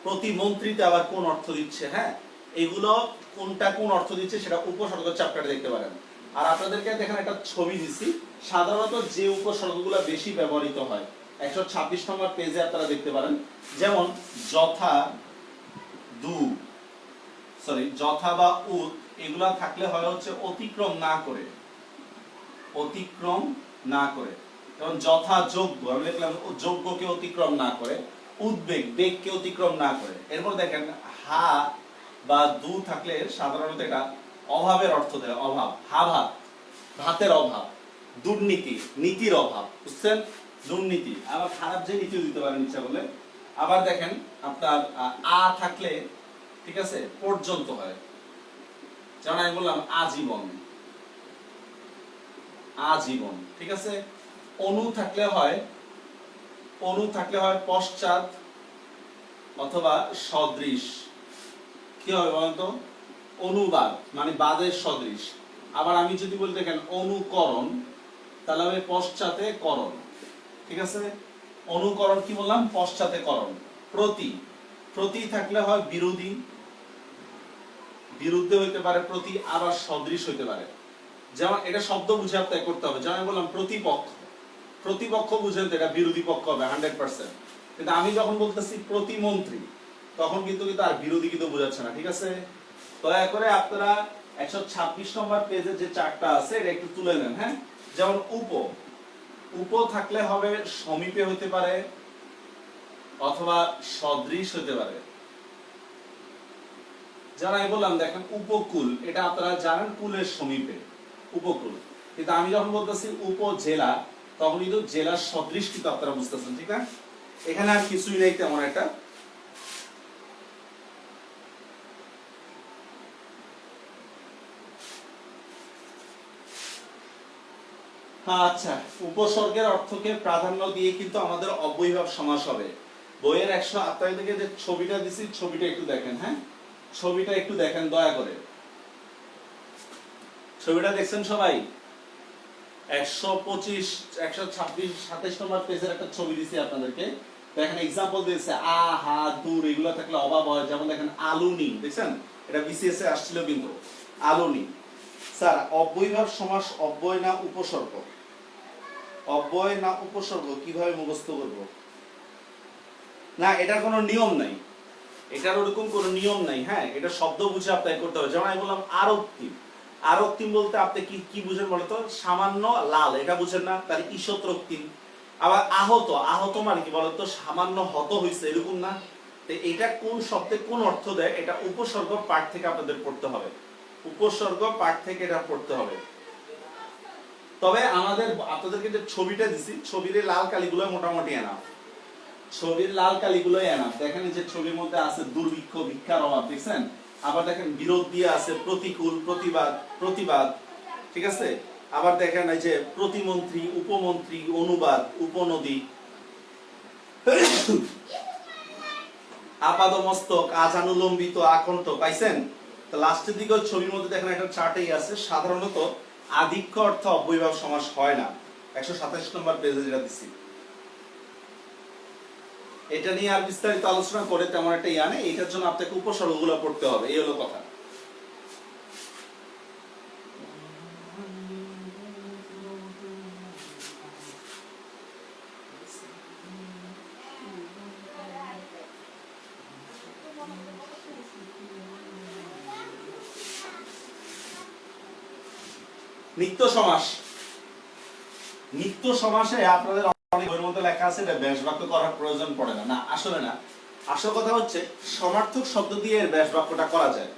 Speaker 1: প্রতিমন্ত্রীতে আবার কোন অর্থ দিচ্ছে। হ্যাঁ, এগুলো কোনটা কোন অর্থ দিচ্ছে সেটা উপসর্গ চ্যাপ্টারে দেখতে পারেন। আর আপনাদেরকে দেখেন একটা ছবি দিছি, সাধারণত যে উপসর্গগুলো বেশি ব্যবহৃত হয় 126 নম্বর পেজে আপনারা দেখতে পারেন। যেমন যথা, দু, সরি যথা বা উত, এগুলা থাকলে হয় হচ্ছে অতিক্রম না করে, অতিক্রম না করে। যেমন যথাযোগ্য আমি লিখলাম যোগ্যকে অতিক্রম না করে, উদ্বেগ বেগকে অতিক্রম না করে। এরপর দেখেন হা বা দু থাকলে সাধারণত এটা অভাবের অর্থ দেয়, অভাব, হাভাব, ভাতের অভাব, দুর্নীতি, নীতির অভাব, বুঝছেন? দুর্নীতি, আবার খারাপ যে নীতিও দিতে পারেন ইচ্ছা করলে। আবার দেখেন আপনার আ থাকলে, ঠিক আছে, পর্যন্ত হয়, যেমন আমি বললাম আজীবন, আজীবন, ঠিক আছে। অনু থাকলে হয় পশ্চাৎ অথবা সদৃশ। কি হবে বলতো? অনুবাদ, মানে বাদের সদৃশ। আবার আমি যদি বলি দেখেন অনুকরণ, তাহলে হবে পশ্চাতে করণ, ঠিক আছে। অনুকরণ কি বললাম? পশ্চাতে করণ। প্রতি থাকলে হয় বিরোধী, বিরুদ্ধে হইতে পারে প্রতি, আবার সদৃশ হইতে পারে। যেমন এটা শব্দ বুঝে আপনাকে করতে হবে, যেমন আমি বললাম প্রতিপক্ষ, প্রতিপক্ষ বুঝেন তো এটা বিরোধী পক্ষ হবে 100%। কিন্তু আমি যখন বলতেছি প্রতিমন্ত্রী, তখন কিন্তু আর বিরোধী কিন্তু বোঝাচ্ছে না, ঠিক আছে। দয়া করে আপনারা 126 নম্বর পেজে যে চারটা আছে এটা একটু তুলে নেন, হ্যাঁ। যেমন উপ থাকলে হবে সমীপে হতে পারে অথবা সদৃশ হতে পারে। যেমন আমি বললাম দেখেন উপকূল, এটা আপনারা জানেন কুলের সমীপে, উপকূল। কিন্তু আমি যখন বলতেছি উপজেলা, তখন কিন্তু জেলার সদৃশ কিন্তু আপনারা বুঝতেছেন, ঠিক না? এখানে আর কিছুই নেই তেমন একটা। আচ্ছা, উপসর্গের অর্থকে প্রাধান্য দিয়ে কিন্তু আমাদের অব্যয়ীভাব সমাস হবে। বইয়ের 128 থেকে যে ছবিটা দিছি, ছবিটা একটু দেখেন, হ্যাঁ। ছবিটা একটু দেখেন দয়া করে। ছবিটা দেখছেন সবাই? 125, 126, 27 নম্বর পেজের একটা ছবি দিছি আপনাদেরকে। দেখেন এক্সাম্পল দিয়েছে আ, হা, দূর, এগুলো থাকলে অভাব হয়। যেমন দেখেন আলুনি, দেখছেন? এটা বিসিএস এ আসছিল কিন্তু। আলুনি। স্যার অব্যয়ীভাব সমাস অব্যয় না উপসর্গ? অব্যয় না উপসর্গ কিভাবে মুখস্থ করব? না, এটার কোনো নিয়ম নাই, এটার ওরকম কোনো নিয়ম নাই, হ্যাঁ। এটা শব্দ বুঝে আপনাকে করতে হবে। যেমন আমি বললাম আরক্তিম, আরক্তিম বলতে আপনি কি কি বুঝেন বলতো? সামান্য লাল, এটা বুঝেন না? তাহলে ঈষৎ রক্তিম। আবার আহত, আহত মানে কি বলতো? সামান্য হত হইছে, এরকম না? তো এটা কোন শব্দে কোন অর্থ দেয়, এটা উপসর্গ পাঠ থেকে আপনাদের পড়তে হবে, উপসর্গ পাঠ থেকে এটা পড়তে হবে। তবে আমাদের আপনাদেরকে যে ছবিটা দিছি, ছবির লাল কালিগুলো মোটামুটি এনাফ, ছবির লাল কালিগুলো এনাফ। দেখেন যে ছবির মধ্যে আছে দুর্ভিক্ষ, ভিক্ষার অভাব, দেখছেন? আবার দেখেন বিরোধ দিয়ে আছে প্রতিকূল, প্রতিবাদ, প্রতিবাদ, ঠিক আছে। আবার দেখেন এই যে প্রতিমন্ত্রী, উপমন্ত্রী, অনুবাদ, উপনদী, আপাদমস্তক, আজানুলম্বিত, আকণ্ঠ, পাইছেন? তো লাস্টের দিকে ছবির মধ্যে দেখেন একটা চার্টেই আছে, সাধারণত আধিক্য অর্থ অব্যয়ীভাব সমাস হয় না। 127 নম্বর পেজে যেটা দিছি। এটা নিয়ে আর বিস্তারিত আলোচনা করে তেমন একটা ইয়া নেই, এটার জন্য আপনাকে উপসর্গগুলো পড়তে হবে, এই হলো কথা। নিত্য সমাস, নিত্য সমাসে আপনাদের অনেক বইয়ের মধ্যে লেখা আছে এটা ব্যাস বাক্য করার প্রয়োজন পড়ে না। না, আসলে না। আসল কথা হচ্ছে সমার্থক শব্দ দিয়ে এর ব্যাস বাক্যটা করা যায়।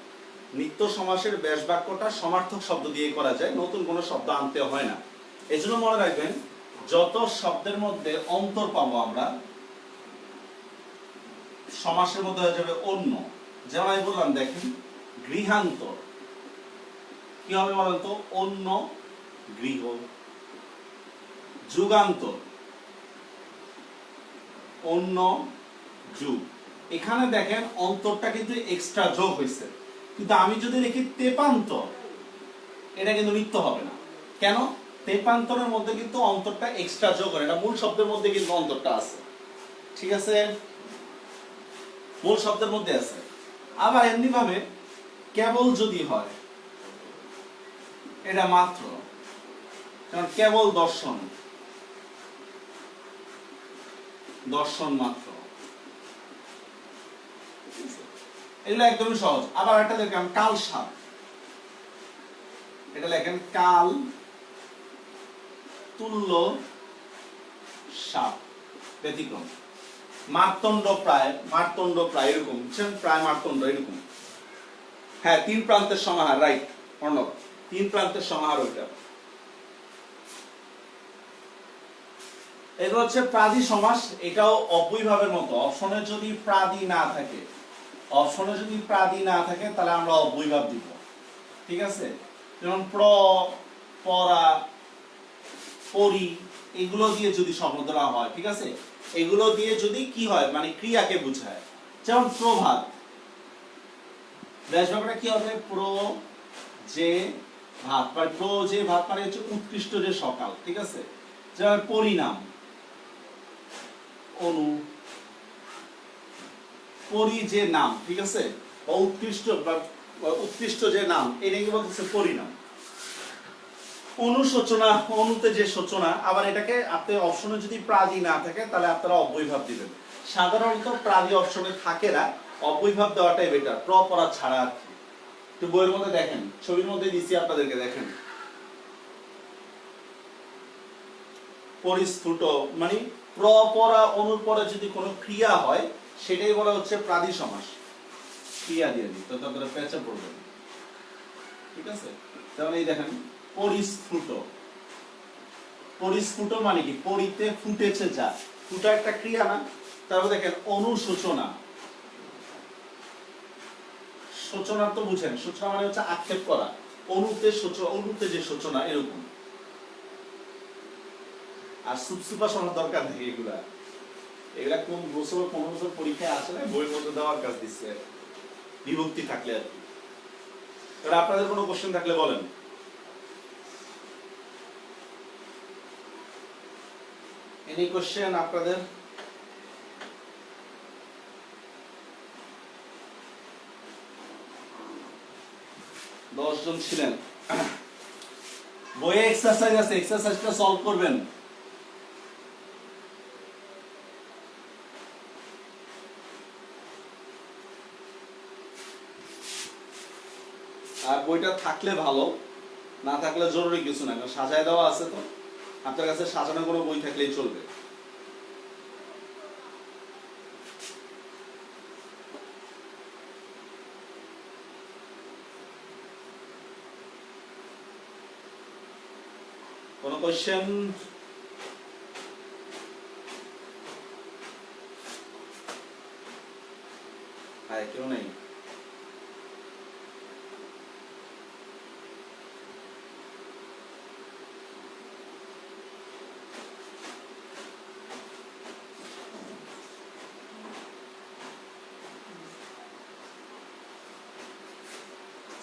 Speaker 1: নিত্য সমাসের ব্যাস বাক্যটা সমার্থক শব্দ দিয়ে করা যায়, নতুন কোনো শব্দ আনতে হয় না। এজন্য মনে রাখবেন, যত শব্দের মধ্যে অন্তর পাবো আমরা, সমাসের মধ্যে হয়ে যাবে অন্য। যেমন আমি বললাম দেখেন গৃহান্তর, কি হবে বলেন তো? অন্য গৃহ। যুগান্তর, অন্য যুগ। এখানে দেখেন অন্তরটা কিন্তু এক্সট্রা যোগ হয়েছে, কিন্তু আমি যদি লিখি তেপান্তর, এটা কিন্তু নিত্য হবে না। কেন? তেপান্তরের মধ্যে কিন্তু অন্তরটা এক্সট্রা যোগ হয়, এটা মূল শব্দের মধ্যে কিন্তু অন্তরটা আছে, ঠিক আছে? মূল শব্দের মধ্যে আছে। আবার এমনি ভাবে কেবল যদি হয়, এটা মাত্র, কারণ কেবল দর্শন, দর্শন মাত্র, এগুলো একদমই সহজ। আবার একটা দেখেন কাল সাপ, এটা লেখেন কাল তুল্য সাপ, ব্যতিক্রম। মার্তণ্ড প্রায় এরকম, বুঝছেন, প্রায় মার্তণ্ড এরকম। হ্যাঁ, 3 প্রান্তের সমাহার, রাইট অর্ণব, 3 প্রান্তের সমাহার ওইটা। এটা হচ্ছে প্রাদি সমাস, এটাও অব্যয়ভাবের মতো। অপশনে যদি প্রাদি না থাকে, তাহলে আমরা অব্যয়ভাব দিব, ঠিক আছে? যেমন প্র, পরা, পরি, এগুলো দিয়ে যদি শব্দ ধরা হয়, ঠিক আছে, এগুলো দিয়ে যদি কি হয়, মানে ক্রিয়াকে বোঝায়। যেমন প্রভাত, ব্যাসবাক্যটা কি হবে? প্র যে ভাত, বা প্র যে ভাত মানে হচ্ছে উৎকৃষ্ট যে সকাল, ঠিক আছে? যেমন পরিণাম, অনু, পরি যে নাম, ঠিক আছে, বা উৎকৃষ্ট যে নাম, এটাকে বলতেছে পরিণাম। অনুশোচনা, অনুতে যে সূচনা, আবার এটাকে আপনি অপশনে যদি প্রাদি না থাকে তাহলে আপনারা অব্যয়ভাব দিবেন। সাধারণত প্রাদি অপশনে থাকে না, অব্যয়ভাব দেওয়াটাই বেটার, প্র পরা ছাড়া আর কি। একটু বইয়ের মধ্যে দেখেন, ছবির মধ্যে দিচ্ছি আপনাদেরকে, দেখেন পরিস্ফুট, মানে প্র পরা অনুর পরে যদি কোনো ক্রিয়া হয় সেটাই বলা হচ্ছে প্রাদি সমাস। ক্রিয়া দিয়ে দিই তো তারপরে পেঁচা পড়বে, ঠিক আছে? তাহলে এই দেখেন পরিস্ফুট, পরিস্ফুট মানে কি? পরিতে ফুটেছে যা, ফুটা একটা ক্রিয়া না? তারপর দেখেন অনুশোচনা, সূচনা তো বুঝেন, সূচনা মানে হচ্ছে আক্ষেপ করা, অনুতে যে সূচনা এরকম। আর সুপসুপা শোনার দরকার নেই, এগুলা কোন বছর 15 বছর পরীক্ষায় আসে না, বইয়ের মধ্যে দেওয়ার কাজ দিচ্ছে, বিভক্তি থাকলে আর কি। তাহলে আপনাদের কোনো কোশ্চেন থাকলে বলেন। এনি কোশ্চেন আপনাদের? জন ছিলেন। বইয়ে এক্সারসাইজ আছে, এক্সারসাইজটা সলভ করবেন। আর বইটা থাকলে ভালো, না থাকলে জরুরি কিছু না, কারণ সাজায় দেওয়া আছে তো, আপনার কাছে সাজানো কোনো বই থাকলেই চলবে। কোন কোশ্চেন? হ্যাঁ, কেউ নেই?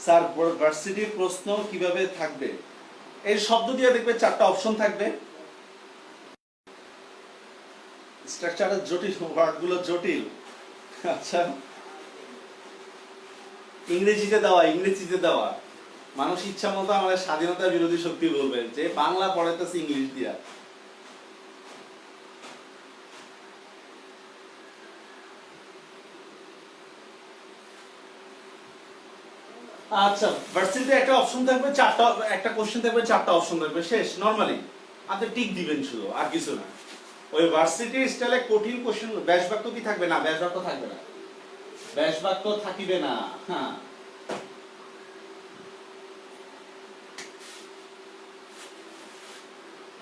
Speaker 1: স্যার, ভার্সিটির প্রশ্ন কিভাবে থাকবে? এই শব্দ দিয়ে দেখবে 4টা অপশন থাকবে। স্ট্রাকচারের জটিল, ওয়ার্ডগুলো জটিল। আচ্ছা, ইংরেজিতে দেওয়া। মানুষ ইচ্ছা মতো আমাদের স্বাধীনতা বিরোধী শক্তি বলবে যে বাংলা পড়াইতেছে ইংলিশ দিয়া। আচ্ছা, ভার্সিটিতে একটা অপশন থাকবে, একটা কোশ্চেন থাকবে, 4টা অপশন থাকবে, শেষ। নরমালি আপনি টিক দিবেন শুধু, আর কিছু না। ওই ভার্সিটি স্টাইলে কঠিন কোশ্চেন, ব্যাস বাক্য কি থাকবে না? ব্যাস বাক্য থাকবে না, ব্যাস বাক্য থাকিবে না। হ্যাঁ,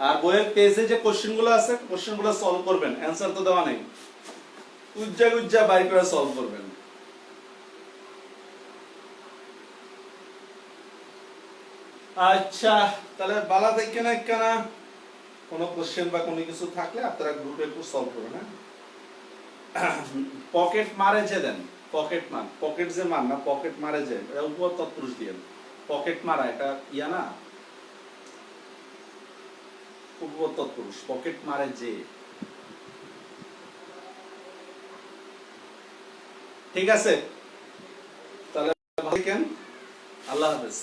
Speaker 1: আর বইয়ের পেজে যে কোশ্চেনগুলো আছে, কোশ্চেনগুলো সলভ করবেন, অ্যানসার তো দেওয়া নেই, উজ্জা বাইর করে সলভ করবেন। আচ্ছা, তাহলে বালা দেখে না কেনা কোনো কোশ্চেন বা কোনো কিছু থাকলে আপনারা গ্রুপে একটু সলভ করবেন। হ্যাঁ, পকেট মারে যে দেন, পকেট যে মান না, পকেট মারে যে, এটা উপর তৎপুরুষ দিয়ে, পকেট মারা এটা ইয়া না, উপর তৎপুরুষ, পকেট মারে যে। ঠিক আছে, তাহলে ভালো থাকেন, আল্লাহ হাফেজ।